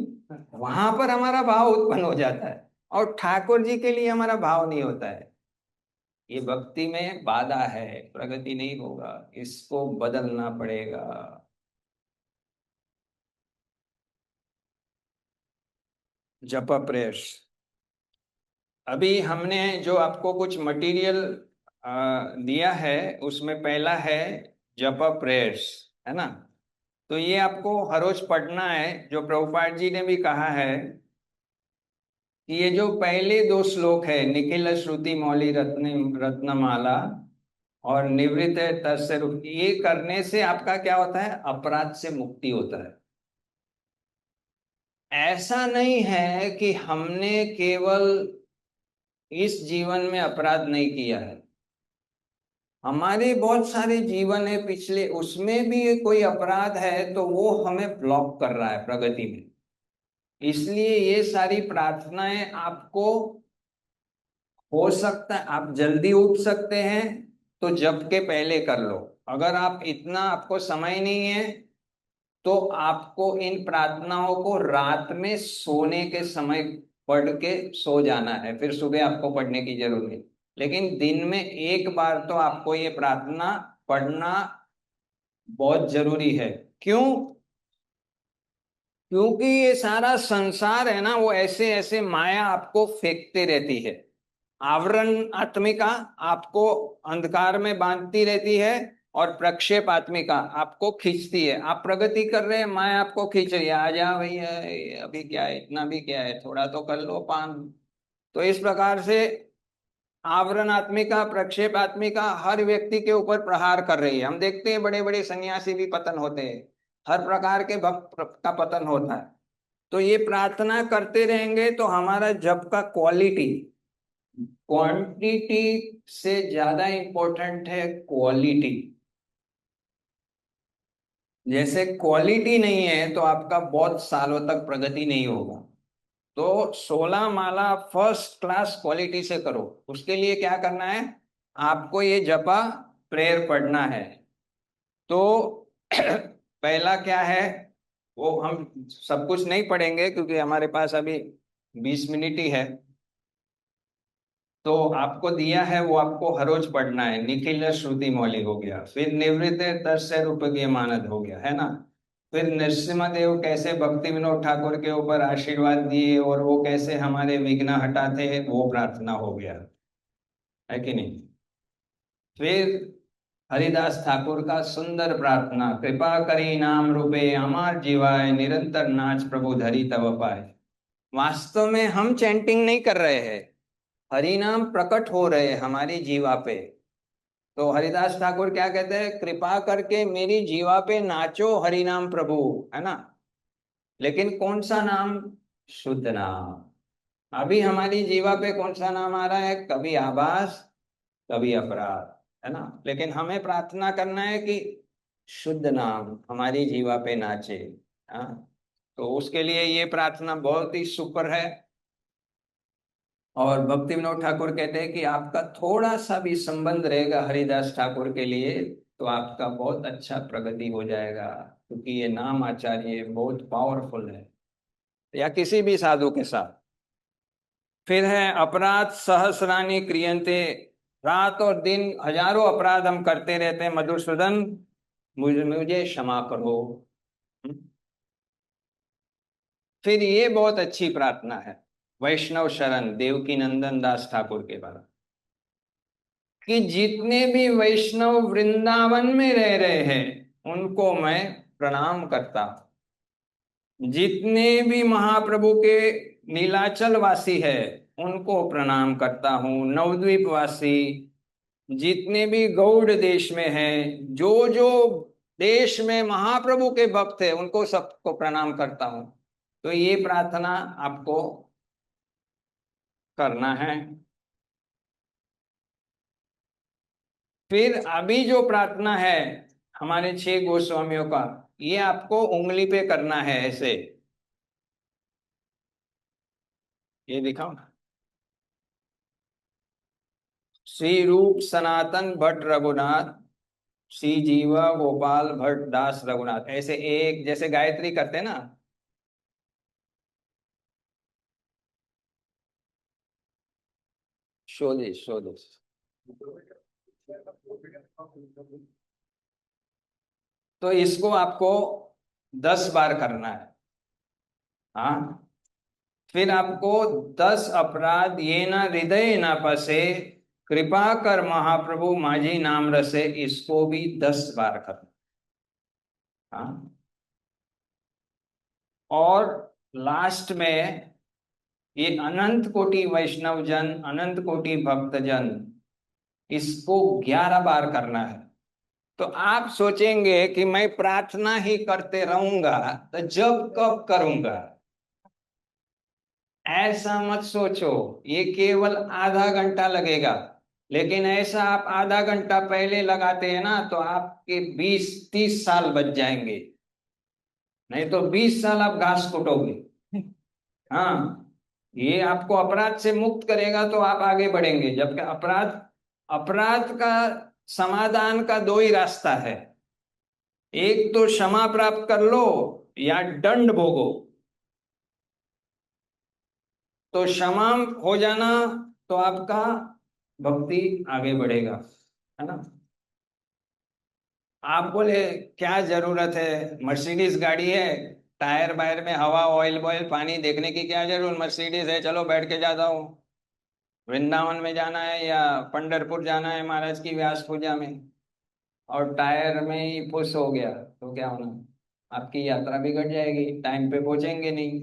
वहां पर हमारा भाव उत्पन्न हो जाता है, और ठाकुर जी के लिए हमारा भाव नहीं होता है। ये भक्ति में बाधा है, प्रगति नहीं होगा, इसको बदलना पड़ेगा। जप प्रेस, अभी हमने जो आपको कुछ मटेरियल दिया है, उसमें पहला है जप प्रेयर्स, है ना। तो ये आपको हर रोज पढ़ना है। जो प्रभुपाद जी ने भी कहा है कि ये जो पहले 2 श्लोक है, निखिल श्रुति मौली रत्नमाला और निवृत्त तस्य ये करने से आपका क्या होता है, अपराध से मुक्ति होता है। ऐसा नहीं है कि हमने केवल इस जीवन में अपराध नहीं किया है, हमारे बहुत सारे जीवन है पिछले, उसमें भी कोई अपराध है तो वो हमें ब्लॉक कर रहा है प्रगति में। इसलिए ये सारी प्रार्थनाएं आपको, हो सकता है आप जल्दी उठ सकते हैं तो जब के पहले कर लो। अगर आप इतना आपको समय नहीं है, तो आपको इन प्रार्थनाओं को रात में सोने के समय पढ़ के सो जाना है, फिर सुबह आपको पढ़ने की जरूरत नहीं। लेकिन दिन में एक बार तो आपको ये प्रार्थना पढ़ना बहुत जरूरी है। क्यों? क्योंकि ये सारा संसार है ना, वो ऐसे ऐसे माया आपको फेंकते रहती है। आवरण आत्मिका आपको अंधकार में बांधती रहती है, और प्रक्षेप आत्मिका आपको खींचती है। आप प्रगति कर रहे हैं, माया आपको खींच रही है, आ जा भैया, अभी क्या है, इतना भी क्या है, थोड़ा तो कर लो पान। तो इस प्रकार से आवरणात्मिका, प्रक्षेपात्मिका हर व्यक्ति के ऊपर प्रहार कर रही है। हम देखते हैं बड़े बड़े सन्यासी भी पतन होते हैं, हर प्रकार के भक्त का पतन होता है। तो ये प्रार्थना करते रहेंगे तो हमारा जप का क्वालिटी, क्वांटिटी से ज्यादा इंपॉर्टेंट है क्वालिटी। जैसे क्वालिटी नहीं है तो आपका बहुत सालों तक प्रगति नहीं होगा। तो 16 माला फर्स्ट क्लास क्वालिटी से करो। उसके लिए क्या करना है, आपको ये जपा प्रेयर पढ़ना है। तो पहला क्या है, वो हम सब कुछ नहीं पढ़ेंगे क्योंकि हमारे पास अभी 20 मिनट ही है। तो आपको दिया है वो आपको हर रोज पढ़ना है। निखिल श्रुति मौली हो गया, फिर निवृत्त तस्य रूपकीय मानद हो गया, है ना। फिर नरसिम्हा देव कैसे भक्ति विनोद ठाकुर के ऊपर आशीर्वाद दिए और वो कैसे हमारे विघ्न हटाते, वो प्रार्थना हो गया, है कि नहीं। फिर हरिदास ठाकुर का सुंदर प्रार्थना, कृपा करी नाम रूपे अमार जीवाय, निरंतर नाच प्रभु धरी तव पाए। वास्तव में हम चैंटिंग नहीं कर रहे हैं, हरि नाम प्रकट हो रहे हैं हमारी जीवा पे। तो हरिदास ठाकुर क्या कहते हैं, कृपा करके मेरी जीवा पे नाचो हरि नाम प्रभु, है ना। लेकिन कौन सा नाम, शुद्ध नाम। अभी हमारी जीवा पे कौन सा नाम आ रहा है, कभी आभास, कभी अपराध, है ना। लेकिन हमें प्रार्थना करना है कि शुद्ध नाम हमारी जीवा पे नाचे। हाँ, तो उसके लिए ये प्रार्थना बहुत ही सुपर है। और भक्ति विनोद ठाकुर कहते हैं कि आपका थोड़ा सा भी संबंध रहेगा हरिदास ठाकुर के लिए तो आपका बहुत अच्छा प्रगति हो जाएगा, क्योंकि ये नाम आचार्य बहुत पावरफुल है, या किसी भी साधु के साथ। फिर है अपराध सहस्रानी क्रियन्ते, रात और दिन हजारों अपराध हम करते रहते हैं, मधुसूदन मुझे मुझे क्षमा करो। हम्म? फिर ये बहुत अच्छी प्रार्थना है, वैष्णव शरण देवकी नंदन दास ठाकुर के बारे में, कि जितने भी वैष्णव वृंदावन में रह रहे हैं उनको मैं प्रणाम करता हूं। जितने भी महाप्रभु के नीलाचल वासी है उनको प्रणाम करता हूँ। नवद्वीप वासी, जितने भी गौड़ देश में हैं, जो जो देश में महाप्रभु के भक्त है उनको सबको प्रणाम करता हूँ। तो ये प्रार्थना आपको करना है। फिर अभी जो प्रार्थना है हमारे 6 गोस्वामियों का, ये आपको उंगली पे करना है ऐसे, ये दिखाओ ना। श्री रूप सनातन भट्ट रघुनाथ, श्री जीवा गोपाल भट्ट दास रघुनाथ, ऐसे एक जैसे गायत्री करते हैं ना। शोधिश शोधिश। तो इसको आपको 10 बार करना है। हाँ, फिर आपको 10 अपराध ये ना हृदय ना पसे, कृपा कर महाप्रभु माझी नाम रसे, इसको भी 10 बार करना। हाँ, और लास्ट में ये अनंत कोटि वैष्णव जन, अनंत कोटि भक्त जन, इसको 11 बार करना है। तो आप सोचेंगे कि मैं प्रार्थना ही करते रहूंगा तो जब कब करूंगा, ऐसा मत सोचो। ये केवल आधा घंटा लगेगा, लेकिन ऐसा आप आधा घंटा पहले लगाते हैं ना तो आपके 20-30 साल बच जाएंगे। नहीं तो 20 साल आप घास कुटोगे। हाँ, ये आपको अपराध से मुक्त करेगा तो आप आगे बढ़ेंगे। जबकि अपराध, अपराध का समाधान का दो ही रास्ता है, एक तो क्षमा प्राप्त कर लो या दंड भोगो। तो क्षमा हो जाना तो आपका भक्ति आगे बढ़ेगा, है ना। आप बोले क्या जरूरत है, मर्सिडीज गाड़ी है, टायर बायर में हवा ऑयल बॉयल पानी देखने की क्या जरूरत, मर्सिडीज है चलो बैठ के जाता हूँ। वृंदावन में जाना है या पंढरपुर जाना है महाराज की व्यास पूजा में, और टायर में ही पुश हो गया तो क्या होना, आपकी यात्रा बिगड़ जाएगी, टाइम पे पहुंचेंगे नहीं।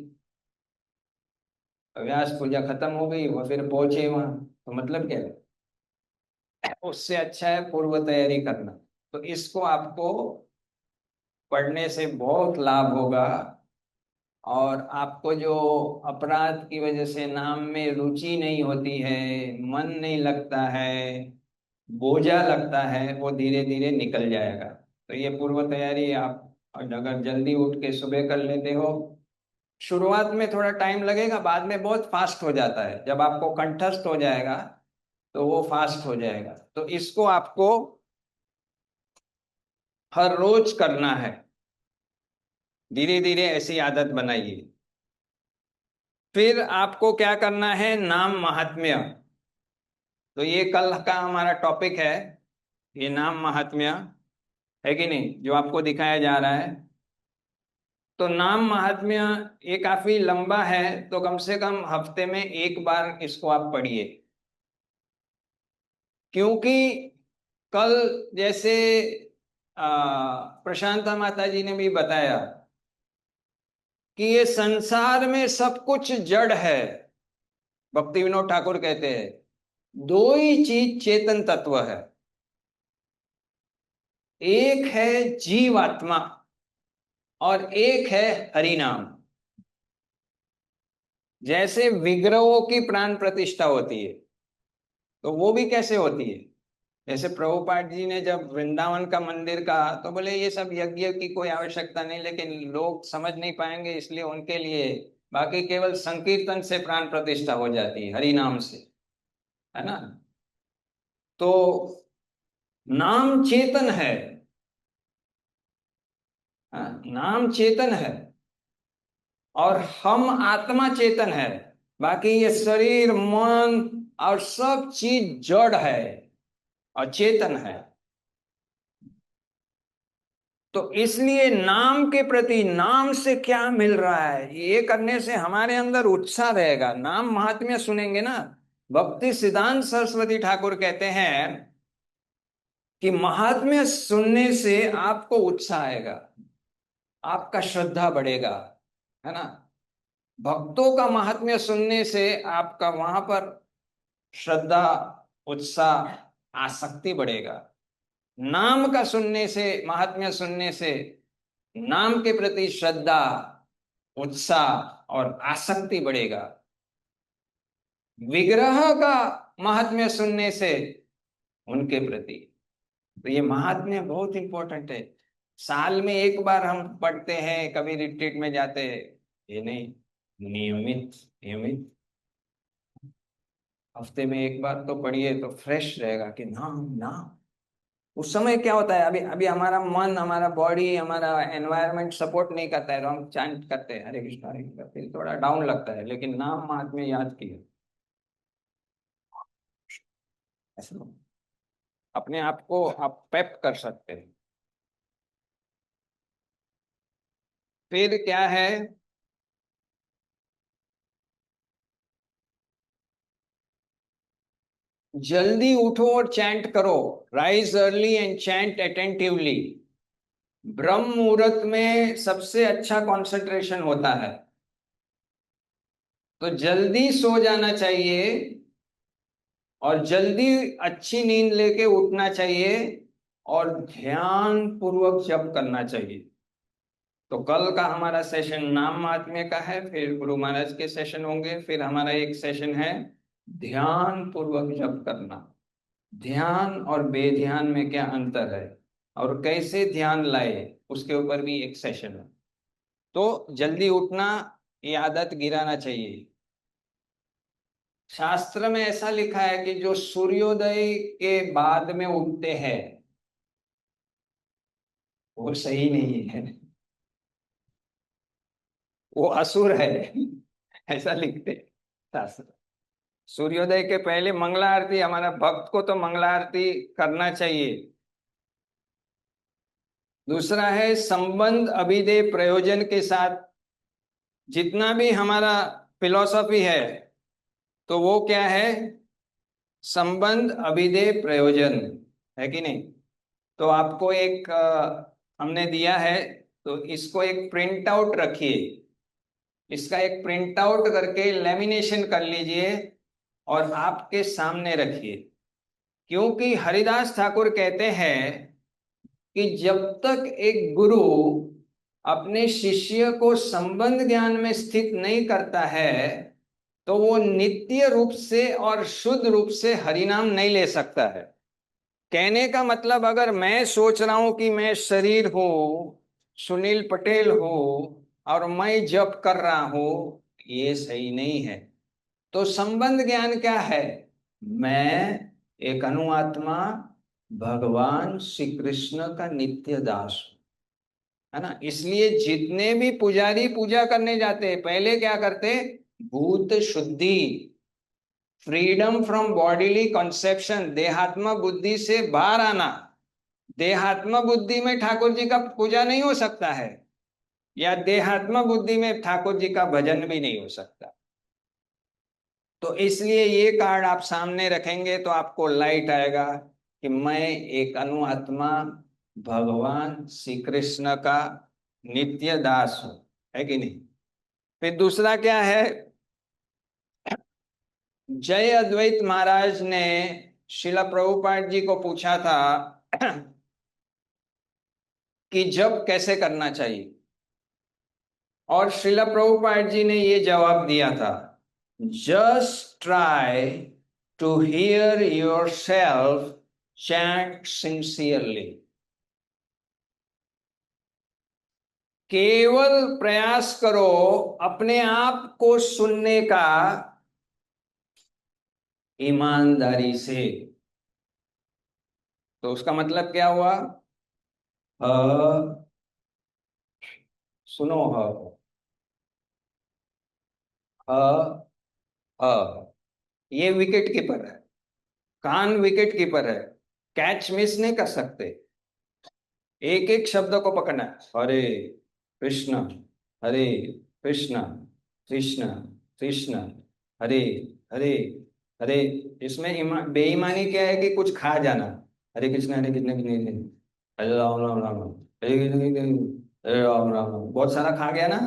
व्यास पूजा खत्म हो गई वो फिर पहुंचे वहां, तो मतलब क्या है। उससे अच्छा है पूर्व तैयारी करना। तो इसको आपको पढ़ने से बहुत लाभ होगा। और आपको जो अपराध की वजह से नाम में रुचि नहीं होती है, मन नहीं लगता है, बोझा लगता है, वो धीरे धीरे निकल जाएगा। तो ये पूर्व तैयारी आप अगर जल्दी उठ के सुबह कर लेते हो, शुरुआत में थोड़ा टाइम लगेगा, बाद में बहुत फास्ट हो जाता है। जब आपको कंठस्थ हो जाएगा तो वो फास्ट हो जाएगा। तो इसको आपको हर रोज करना है। धीरे धीरे ऐसी आदत बनाइए। फिर आपको क्या करना है, नाम महात्म्य। तो ये कल का हमारा टॉपिक है, ये नाम महात्म्य, है कि नहीं, जो आपको दिखाया जा रहा है। तो नाम महात्म्य ये काफी लंबा है, तो कम से कम हफ्ते में एक बार इसको आप पढ़िए। क्योंकि कल जैसे प्रशांता माता जी ने भी बताया कि ये संसार में सब कुछ जड़ है। भक्ति विनोद ठाकुर कहते हैं दो ही चीज चेतन तत्व है, एक है जीवात्मा और एक है हरि नाम। जैसे विग्रहों की प्राण प्रतिष्ठा होती है, तो वो भी कैसे होती है। जैसे प्रभुपाद जी ने जब वृंदावन का मंदिर कहा तो बोले ये सब यज्ञ की कोई आवश्यकता नहीं, लेकिन लोग समझ नहीं पाएंगे इसलिए उनके लिए बाकी केवल संकीर्तन से प्राण प्रतिष्ठा हो जाती है, हरि नाम से, है ना। तो नाम चेतन है, हाँ, नाम चेतन है और हम आत्मा चेतन है। बाकी ये शरीर मन और सब चीज जड़ है और चेतन है। तो इसलिए नाम के प्रति, नाम से क्या मिल रहा है, ये करने से हमारे अंदर उत्साह रहेगा। नाम महात्म्य सुनेंगे ना, भक्ति सिद्धांत सरस्वती ठाकुर कहते हैं कि महात्म्य सुनने से आपको उत्साह आएगा, आपका श्रद्धा बढ़ेगा, है ना। भक्तों का महात्म्य सुनने से आपका वहां पर श्रद्धा, उत्साह, आसक्ति बढ़ेगा। नाम का सुनने से, महात्म्य सुनने से नाम के प्रति श्रद्धा, उत्साह और आसक्ति बढ़ेगा। विग्रह का महात्म्य सुनने से उनके प्रति। तो ये महात्म्य बहुत इंपॉर्टेंट है। साल में एक बार हम पढ़ते हैं, कभी रिट्रीट में जाते हैं, ये नहीं, नियमित नियमित हफ्ते में एक बार तो पढ़िए, तो फ्रेश रहेगा कि नाम नाम। उस समय क्या होता है, अभी अभी हमारा मन, हमारा बॉडी, हमारा एनवायरनमेंट सपोर्ट नहीं करता है, तो हम चैंट करते हैं हरे कृष्णा, फिर थोड़ा डाउन लगता है। लेकिन नाम महात्म्य याद किए, ऐसा अपने आप को आप पेप कर सकते हैं। फिर क्या है, जल्दी उठो और चैंट करो। Rise early and chant attentively. ब्रह्म मुहूर्त में सबसे अच्छा कंसंट्रेशन होता है। तो जल्दी सो जाना चाहिए और जल्दी अच्छी नींद लेके उठना चाहिए और ध्यान पूर्वक जप करना चाहिए। तो कल का हमारा सेशन नाम महात्म्य का है, फिर गुरु महाराज के सेशन होंगे, फिर हमारा एक सेशन है ध्यान पूर्वक जप करना। ध्यान और बेध्यान में क्या अंतर है और कैसे ध्यान लाए, उसके ऊपर भी एक सेशन है। तो जल्दी उठना, ये आदत गिराना चाहिए। शास्त्र में ऐसा लिखा है कि जो सूर्योदय के बाद में उठते हैं वो सही नहीं है, वो असुर है। ऐसा लिखते हैं शास्त्र। सूर्योदय के पहले मंगला आरती, हमारा भक्त को तो मंगला आरती करना चाहिए। दूसरा है संबंध अभिधेय प्रयोजन के साथ। जितना भी हमारा फिलॉसफी है, तो वो क्या है, संबंध अभिधेय प्रयोजन, है कि नहीं। तो आपको एक हमने दिया है, तो इसको एक प्रिंट आउट रखिए, इसका एक प्रिंट आउट करके लेमिनेशन कर लीजिए और आपके सामने रखिए। क्योंकि हरिदास ठाकुर कहते हैं कि जब तक एक गुरु अपने शिष्य को संबंध ज्ञान में स्थित नहीं करता है तो वो नित्य रूप से और शुद्ध रूप से हरिनाम नहीं ले सकता है। कहने का मतलब, अगर मैं सोच रहा हूं कि मैं शरीर हूं, सुनील पटेल हूं, और मैं जप कर रहा हूं, ये सही नहीं है। तो संबंध ज्ञान क्या है? मैं एक अनुआत्मा भगवान श्री कृष्ण का नित्य दास हूं, है ना। इसलिए जितने भी पुजारी पूजा करने जाते हैं, पहले क्या करते? भूत शुद्धि, फ्रीडम फ्रॉम बॉडीली कंसेप्शन, देहात्म बुद्धि से बाहर आना। देहात्म बुद्धि में ठाकुर जी का पूजा नहीं हो सकता है, या देहात्म बुद्धि में ठाकुर जी का भजन भी नहीं हो सकता। तो इसलिए ये कार्ड आप सामने रखेंगे तो आपको लाइट आएगा कि मैं एक अनुआत्मा भगवान श्री कृष्ण का नित्य दास हूं, है कि नहीं। फिर दूसरा क्या है? जय अद्वैत महाराज ने शिला प्रभुपाद जी को पूछा था कि जप कैसे करना चाहिए, और शिला प्रभुपाद जी ने ये जवाब दिया था, just try to hear yourself chant sincerely. केवल प्रयास करो अपने आप को सुनने का ईमानदारी से। तो उसका मतलब क्या हुआ? ह, सुनो, ह, ह, ह। ये विकेट कीपर है, कान विकेट कीपर है, कैच मिस नहीं कर सकते। एक एक शब्द को पकड़ना है। हरे कृष्ण, हरे कृष्ण, कृष्ण कृष्ण, हरे हरे, हरे। इसमें बेईमानी क्या है कि कुछ खा जाना। हरे कृष्ण, हरे कृष्ण, कृष्ण कृष्ण, हरे राम राम राम राम, हरे कृष्ण कृष्ण, हरे राम राम राम, बहुत सारा खा गया ना।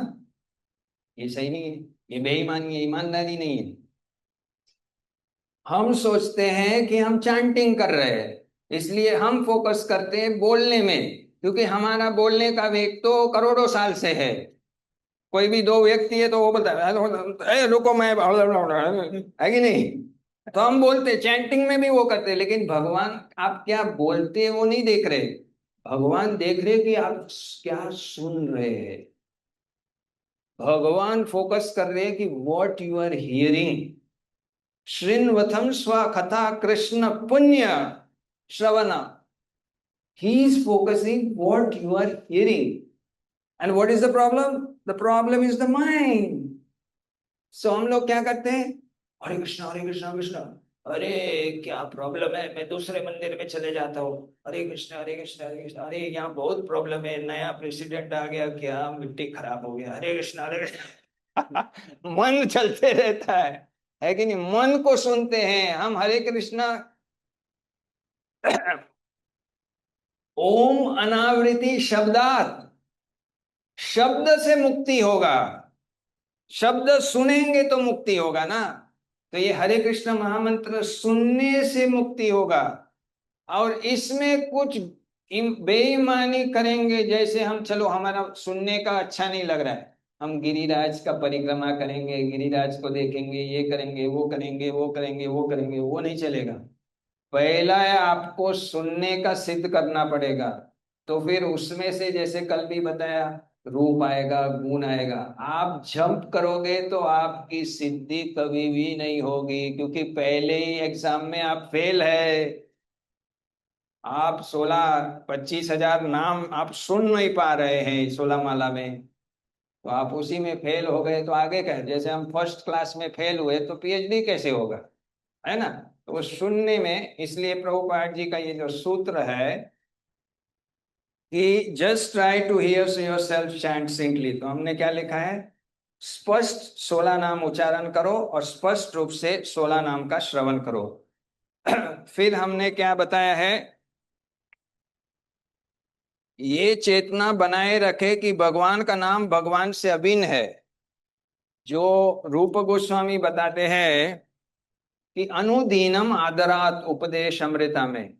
ये सही नहीं है, ये बेईमानी है, ईमानदारी नहीं है। हम सोचते हैं कि हम चैंटिंग कर रहे हैं, इसलिए हम फोकस करते हैं बोलने में, क्योंकि हमारा बोलने का वेग तो करोड़ों साल से है। कोई भी दो व्यक्ति है तो वो बोलता है, "ए, रुको मैं" है कि नहीं। तो हम बोलते, चैंटिंग में भी वो करते, लेकिन भगवान आप क्या बोलते हैं वो नहीं देख रहे। भगवान देख रहे कि आप क्या सुन रहे हैं। भगवान फोकस कर रहे हैं कि वॉट यू आर हियरिंग। श्रृण्वथम स्व कथा कृष्ण पुण्य श्रवण। He is focusing what you are hearing. And what is the problem? The problem is the mind. So हम लोग क्या करते हैं? हरे कृष्णा, हरे कृष्णा, कृष्णा। अरे क्या प्रॉब्लम है, मैं दूसरे मंदिर में चले जाता हूँ। हरे कृष्णा, हरे कृष्णा, हरे कृष्णा। अरे यहाँ बहुत प्रॉब्लम है, नया प्रेसिडेंट आ गया, क्या मिट्टी खराब हो गया। हरे कृष्णा, हरे कृष्णा। मन चलते रहता है कि नहीं। मन को सुनते हैं हम। हरे कृष्णा ओम अनावृति शब्दात, शब्द से मुक्ति होगा। शब्द सुनेंगे तो मुक्ति होगा ना। तो ये हरे कृष्ण महामंत्र सुनने से मुक्ति होगा। और इसमें कुछ बेईमानी करेंगे, जैसे हम, चलो हमारा सुनने का अच्छा नहीं लग रहा है, हम गिरिराज का परिक्रमा करेंगे, गिरिराज को देखेंगे, ये करेंगे, वो करेंगे, वो करेंगे, वो करेंगे, वो नहीं चलेगा। पहला है आपको सुनने का सिद्ध करना पड़ेगा। तो फिर उसमें से जैसे कल भी बताया, रूप आएगा, गुण आएगा। आप जंप करोगे तो आपकी सिद्धि कभी भी नहीं होगी, क्योंकि पहले ही एग्जाम में आप फेल है। आप 16-25 हजार नाम आप सुन नहीं पा रहे हैं 16 माला में, तो आप उसी में फेल हो गए तो आगे क्या है? जैसे हम फर्स्ट क्लास में फेल हुए तो पीएचडी कैसे होगा, है ना। तो वो सुनने में, इसलिए प्रभुपाद जी का ये जो सूत्र है कि just try to hear yourself chant simply, तो हमने क्या लिखा है? स्पष्ट 16 नाम उच्चारण करो और स्पष्ट रूप से 16 नाम का श्रवण करो। फिर हमने क्या बताया है? ये चेतना बनाए रखे कि भगवान का नाम भगवान से अभिन्न है। जो रूप गोस्वामी बताते हैं कि अनुदीनम आदरात उपदेश अमृता में।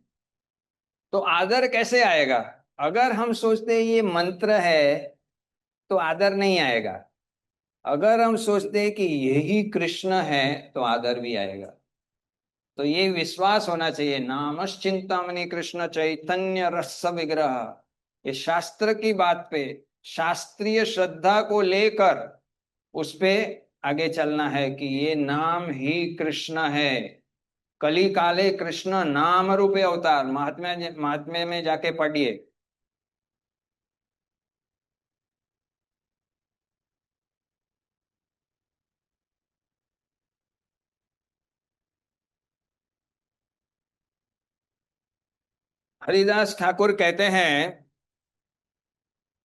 तो आदर कैसे आएगा? अगर हम सोचते हैं ये मंत्र है तो आदर नहीं आएगा। अगर हम सोचते हैं कि यही कृष्ण है तो आदर भी आएगा। तो ये विश्वास होना चाहिए, नामश्चिंतामणि कृष्ण चैतन्य रस विग्रह। ये शास्त्र की बात पे, शास्त्रीय श्रद्धा को लेकर उस पे आगे चलना है कि ये नाम ही कृष्ण है। कली काले कृष्ण नाम रूपे अवतार, महात्म्य महात्म्य में जाके पढ़िए। हरिदास ठाकुर कहते हैं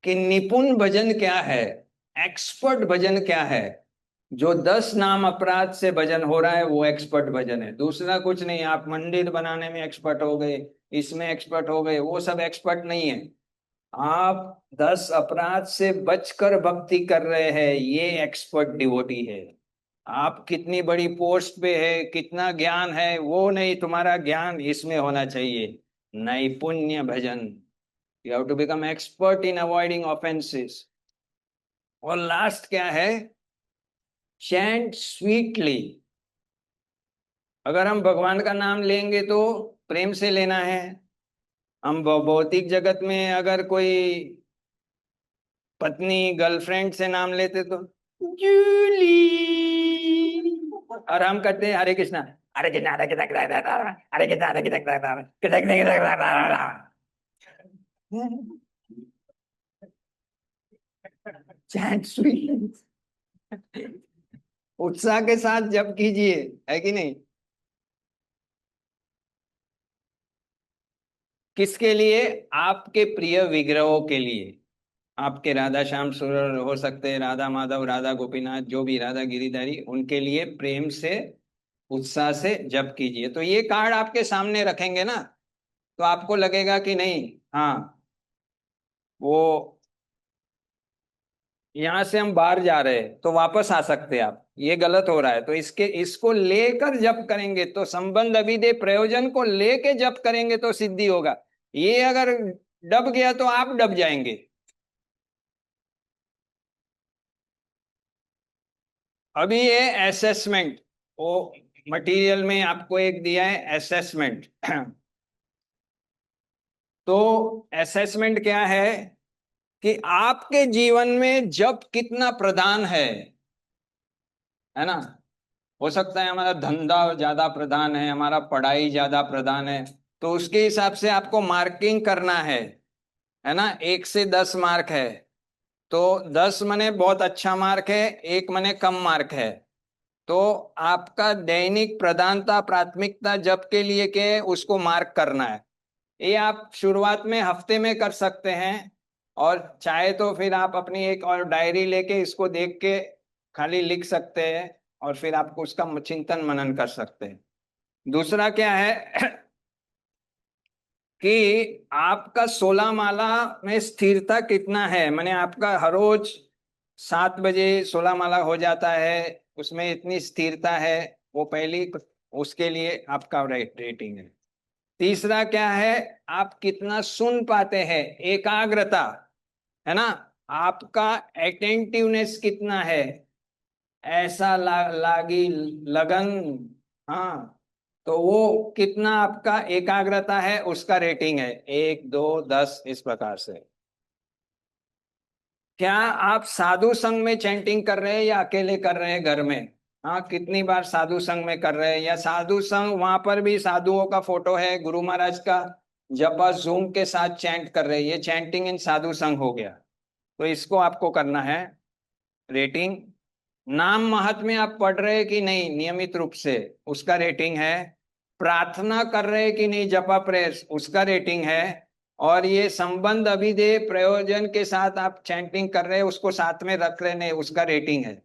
कि निपुण भजन क्या है, एक्सपर्ट भजन क्या है। जो 10 नाम अपराध से भजन हो रहा है वो एक्सपर्ट भजन है, दूसरा कुछ नहीं। आप मंदिर बनाने में एक्सपर्ट हो गए, इसमें एक्सपर्ट हो गए, वो सब एक्सपर्ट नहीं है। आप 10 अपराध से बचकर भक्ति कर रहे हैं, ये एक्सपर्ट डिवोटी है। आप कितनी बड़ी पोस्ट पे है, कितना ज्ञान है, वो नहीं, तुम्हारा ज्ञान इसमें होना चाहिए, नैपुण्य भजन। You have to become expert in avoiding offences. और लास्ट क्या है? Chant sweetly. अगर हम भगवान का नाम लेंगे तो प्रेम से लेना है। हम भौतिक जगत में अगर कोई पत्नी गर्लफ्रेंड से नाम लेते तो जूली, और हम करते हैं हरे कृष्णा, हरे कृष्णा हरे कृष्णा हरे कृष्णा हरे कृष्णा हरे कृष्णा। चैंट स्वीट, उत्साह के साथ जप कीजिए, है कि नहीं? किसके लिए? आपके प्रिय विग्रहों के लिए। आपके राधा श्याम सुरर हो सकते हैं, राधा माधव, राधा गोपीनाथ, जो भी राधा गिरिधारी, उनके लिए प्रेम से उत्साह से जप कीजिए। तो ये कार्ड आपके सामने रखेंगे ना, तो आपको लगेगा कि नहीं, हाँ, वो यहां से हम बाहर जा रहे हैं तो वापस आ सकते हैं आप, ये गलत हो रहा है तो इसके इसको लेकर जप करेंगे तो संबंध अभिदे प्रयोजन को लेके जप करेंगे तो सिद्धि होगा। ये अगर डब गया तो आप डब जाएंगे। अभी ये असेसमेंट, वो मटेरियल में आपको एक दिया है असेसमेंट। तो असेसमेंट क्या है कि आपके जीवन में जब कितना प्रधान है ना। हो सकता है हमारा धंधा ज्यादा प्रधान है, हमारा पढ़ाई ज्यादा प्रधान है, तो उसके हिसाब से आपको मार्किंग करना है ना। 1 से 10 मार्क है, तो 10 मने बहुत अच्छा मार्क है, 1 मने कम मार्क है। तो आपका दैनिक प्रधानता प्राथमिकता जब के लिए के उसको मार्क करना है। ये आप शुरुआत में हफ्ते में कर सकते हैं, और चाहे तो फिर आप अपनी एक और डायरी लेके इसको देख के खाली लिख सकते हैं, और फिर आपको उसका चिंतन मनन कर सकते हैं। दूसरा क्या है कि आपका 16 माला में स्थिरता कितना है, माने आपका हर रोज 7 बजे 16 माला हो जाता है, उसमें इतनी स्थिरता है, वो पहली, उसके लिए आपका रेटिंग है। तीसरा क्या है, आप कितना सुन पाते हैं, एकाग्रता, है ना। आपका अटेंटिवनेस कितना है, ऐसा लागी लगन, हाँ, तो वो कितना आपका एकाग्रता है, उसका रेटिंग है 1 2 10, इस प्रकार से। क्या आप साधु संघ में चैंटिंग कर रहे हैं या अकेले कर रहे हैं घर में? हाँ, कितनी बार साधु संघ में कर रहे हैं, या साधु संघ वहां पर भी साधुओं का फोटो है, गुरु महाराज का, जपा जूम के साथ चैंट कर रहे हैं, ये चैंटिंग इन साधु संघ हो गया। तो इसको आपको करना है रेटिंग। नाम महात्म्य आप पढ़ रहे हैं कि नहीं नियमित रूप से, उसका रेटिंग है। प्रार्थना कर रहे हैं कि नहीं जपा प्रेस, उसका रेटिंग है। और ये संबंध अभिधेय प्रयोजन के साथ आप चैंटिंग कर रहे हैं, उसको साथ में रख रहे नहीं, उसका रेटिंग है।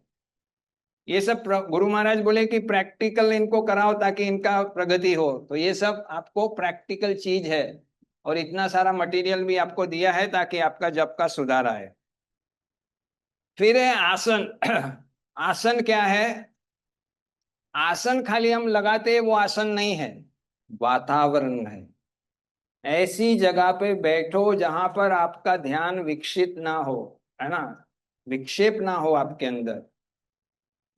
ये सब गुरु महाराज बोले कि प्रैक्टिकल इनको कराओ ताकि इनका प्रगति हो, तो ये सब आपको प्रैक्टिकल चीज है। और इतना सारा मटेरियल भी आपको दिया है ताकि आपका जप का सुधार आए। फिर है आसन। आसन क्या है? आसन खाली हम लगाते हैं, वो आसन नहीं है, वातावरण है। ऐसी जगह पे बैठो जहां पर आपका ध्यान विक्षिप्त ना हो, है ना, विक्षेप ना हो आपके अंदर।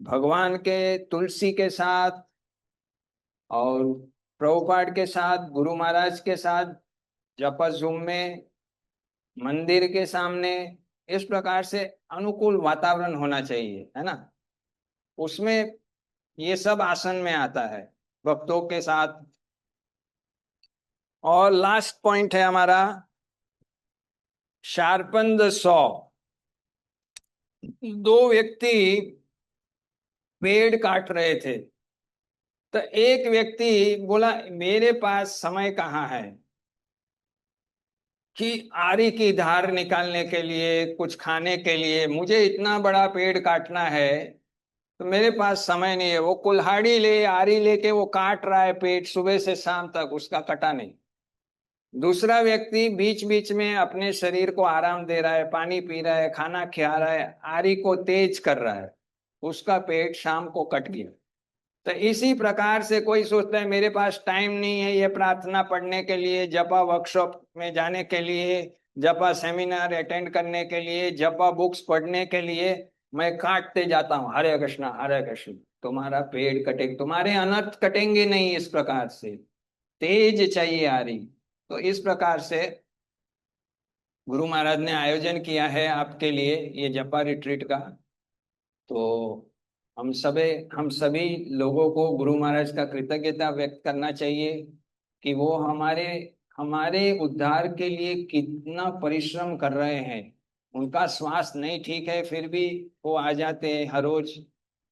भगवान के, तुलसी के साथ, और प्रभुपाद के साथ, गुरु महाराज के साथ, जपा में, मंदिर के सामने, इस प्रकार से अनुकूल वातावरण होना चाहिए, है ना। उसमें ये सब आसन में आता है, भक्तों के साथ। और लास्ट पॉइंट है हमारा, शार्पन द सॉ। दो व्यक्ति पेड़ काट रहे थे, तो एक व्यक्ति बोला मेरे पास समय कहाँ है कि आरी की धार निकालने के लिए, कुछ खाने के लिए, मुझे इतना बड़ा पेड़ काटना है, तो मेरे पास समय नहीं है। वो कुल्हाड़ी ले, आरी लेके वो काट रहा है पेड़, सुबह से शाम तक उसका कटा नहीं। दूसरा व्यक्ति बीच बीच में अपने शरीर को आराम दे रहा है, पानी पी रहा है, खाना खा रहा है, आरी को तेज कर रहा है, उसका पेट शाम को कट गया। तो इसी प्रकार से कोई सोचता है मेरे पास टाइम नहीं है ये प्रार्थना पढ़ने के लिए, जपा वर्कशॉप में जाने के लिए, जपा सेमिनार अटेंड करने के लिए, जपा बुक्स पढ़ने के लिए, मैं काटते जाता हूँ, हरे कृष्णा हरे कृष्ण। तुम्हारा पेड़ कटे, तुम्हारे अनर्थ कटेंगे नहीं इस प्रकार से, तेज चाहिए आ रही। तो इस प्रकार से गुरु महाराज ने आयोजन किया है आपके लिए ये जपा रिट्रीट का। तो हम सभी लोगों को गुरु महाराज का कृतज्ञता व्यक्त करना चाहिए कि वो हमारे हमारे उद्धार के लिए कितना परिश्रम कर रहे हैं। उनका स्वास्थ्य नहीं ठीक है, फिर भी वो आ जाते हैं हर रोज।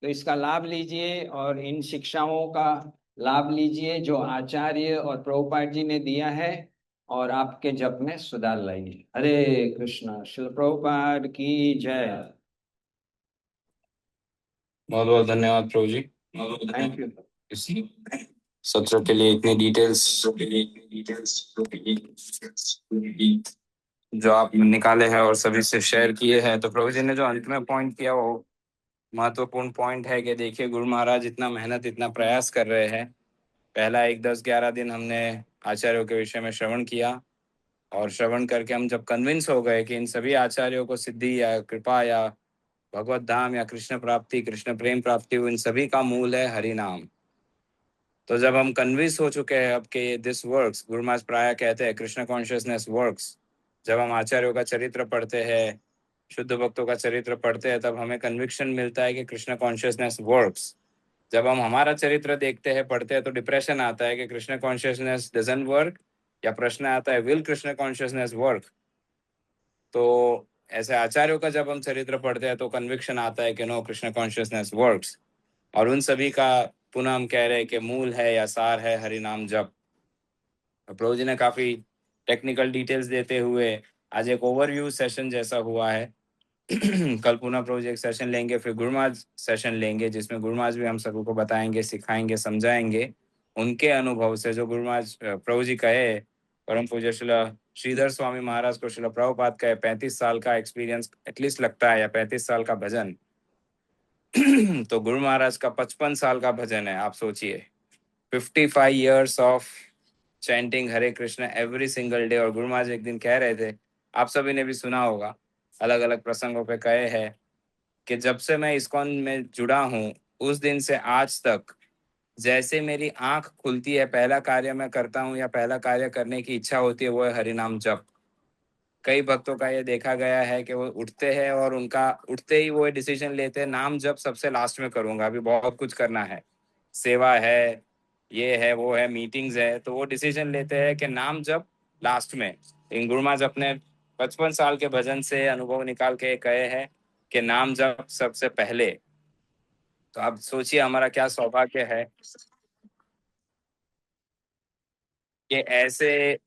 तो इसका लाभ लीजिए और इन शिक्षाओं का लाभ लीजिए जो आचार्य और प्रभुपाद जी ने दिया है, और आपके जप में सुधार लाइए। हरे कृष्णा। श्रील प्रभुपाद की जय। बहुत बहुत धन्यवाद प्रभु जी, थैंक यू। इस सत्र के लिए इतनी डिटेल्स जो आप निकाले हैं और सभी से शेयर किए हैं। तो प्रभु जी ने जो अंत में पॉइंट किया वो महत्वपूर्ण पॉइंट है कि देखिए गुरु महाराज इतना मेहनत, इतना प्रयास कर रहे हैं। पहला 1 10 11 दिन हमने आचार्यों के विषय में श्रवण किया, और श्रवण करके हम जब कन्विंस हो गए कि इन सभी आचार्यों को सिद्धि या कृपा या भगवत धाम या कृष्ण प्राप्ति, कृष्ण प्रेम प्राप्ति, इन सभी का मूल है हरि नाम। तो जब हम कन्विंस हो चुके हैं अब कि दिस वर्क्स, गुरु महाराज प्राय कहते हैं कृष्ण कॉन्शियसनेस वर्क्स। जब हम आचार्यों का चरित्र पढ़ते हैं, शुद्ध भक्तों का चरित्र पढ़ते हैं, तब हमें कन्विक्शन मिलता है कि कृष्ण कॉन्शियसनेस वर्क्स। जब हम हमारा चरित्र देखते हैं, पढ़ते हैं, तो डिप्रेशन आता है कि कृष्ण कॉन्शियसनेस डजंट वर्क, या प्रश्न आता है विल कृष्ण कॉन्शियसनेस वर्क। तो ऐसे आचार्यों का जब हम चरित्र पढ़ते हैं तो कन्विक्शन आता है कि नो, कृष्ण कॉन्शियसनेस वर्क्स। और उन सभी का पुनः हम कह रहे हैं कि मूल है या सार है हरि नाम जप। प्रभु जी ने काफी टेक्निकल डिटेल्स देते हुए आज एक ओवरव्यू सेशन जैसा हुआ है। कल पुनः प्रभु जी एक सेशन लेंगे, फिर गुरु महाराज सेशन लेंगे, जिसमें गुरु महाराज भी हम सभी को बताएंगे, सिखाएंगे, समझाएंगे उनके अनुभव से। जो गुरु महाराज प्रभु जी कहे, परम पूज्य श्रील श्रीधर स्वामी महाराज को श्रील प्रभुपाद कहे 35 साल का एक्सपीरियंस एटलीस्ट लगता है, या 35 साल का भजन। तो गुरु महाराज का 55 साल का भजन है, आप सोचिए, 55 years of chanting Hare Krishna every single day. और गुरु महाराज एक दिन कह रहे थे, आप सभी ने भी सुना होगा, अलग अलग प्रसंगों पे कहे हैं कि जब से मैं इस्कॉन में जुड़ा हूँ उस दिन से आज तक जैसे मेरी आंख खुलती है, पहला कार्य मैं करता हूँ या पहला कार्य करने की इच्छा होती है वो है हरिनाम जप। कई भक्तों का ये देखा गया है कि वो उठते हैं और उनका उठते ही वो डिसीजन लेते हैं नाम जप सबसे लास्ट में करूंगा, अभी बहुत कुछ करना है, सेवा है, ये है, वो है, मीटिंग्स है, तो वो डिसीजन लेते हैं कि नाम जप लास्ट में। इन गुरु महाराज अपने 55 साल के भजन से अनुभव निकाल के कहे हैं कि नाम जप सबसे पहले। तो आप सोचिए हमारा क्या सौभाग्य है कि ऐसे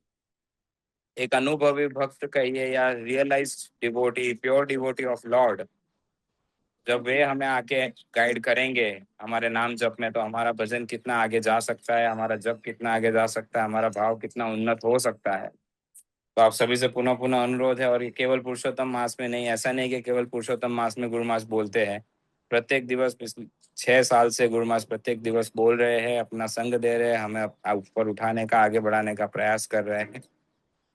एक अनुभवी भक्त कहिए या realize devotee, pure devotee of Lord, जब वे हमें आके गाइड करेंगे हमारे नाम जप में, तो हमारा भजन कितना आगे जा सकता है, हमारा जप कितना आगे जा सकता है, हमारा भाव कितना उन्नत हो सकता है। तो आप सभी से पुनः पुनः अनुरोध है, और ये केवल पुरुषोत्तम मास में नहीं, ऐसा नहीं कि केवल पुरुषोत्तम मास में गुरु मास बोलते हैं, प्रत्येक दिवस पिछले 6 साल से गुरुमास प्रत्येक दिवस बोल रहे हैं, अपना संग दे रहे हैं, हमें ऊपर उठाने का, आगे बढ़ाने का प्रयास कर रहे हैं।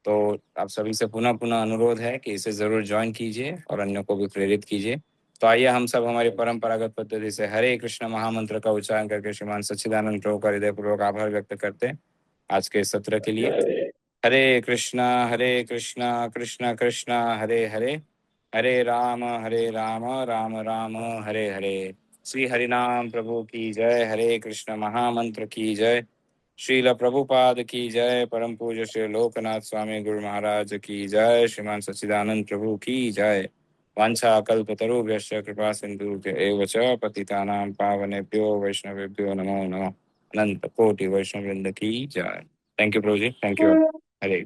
तो आप सभी से पुनः पुनः अनुरोध है कि इसे जरूर ज्वाइन कीजिए और अन्यों को भी प्रेरित कीजिए। तो आइए हम सब हमारी परंपरागत पद्धति से हरे कृष्ण महामंत्र का उच्चारण करके श्रीमान सच्चिदानंद प्रभु का हृदयपूर्वक आभार व्यक्त करते हैं आज के सत्र के लिए। हरे कृष्णा कृष्ण कृष्ण हरे हरे, हरे राम राम राम हरे हरे। श्री हरिनाम प्रभु की जय। हरे कृष्ण महामंत्र की जय। श्रील प्रभुपाद की जय। परम पूज्य श्री लोकनाथ स्वामी गुरु महाराज की जय। श्रीमान सच्चिदानंद प्रभु की जय। वांछा कल्पतरुभ्यश्च कृपा सिंधुभ्य एव च पतितानां पावनेभ्यो वैष्णवेभ्यो नमो नमः। अनंत कोटि वैष्णव वृंद की जय। थैंक यू प्रभु जी, थैंक यू। हरे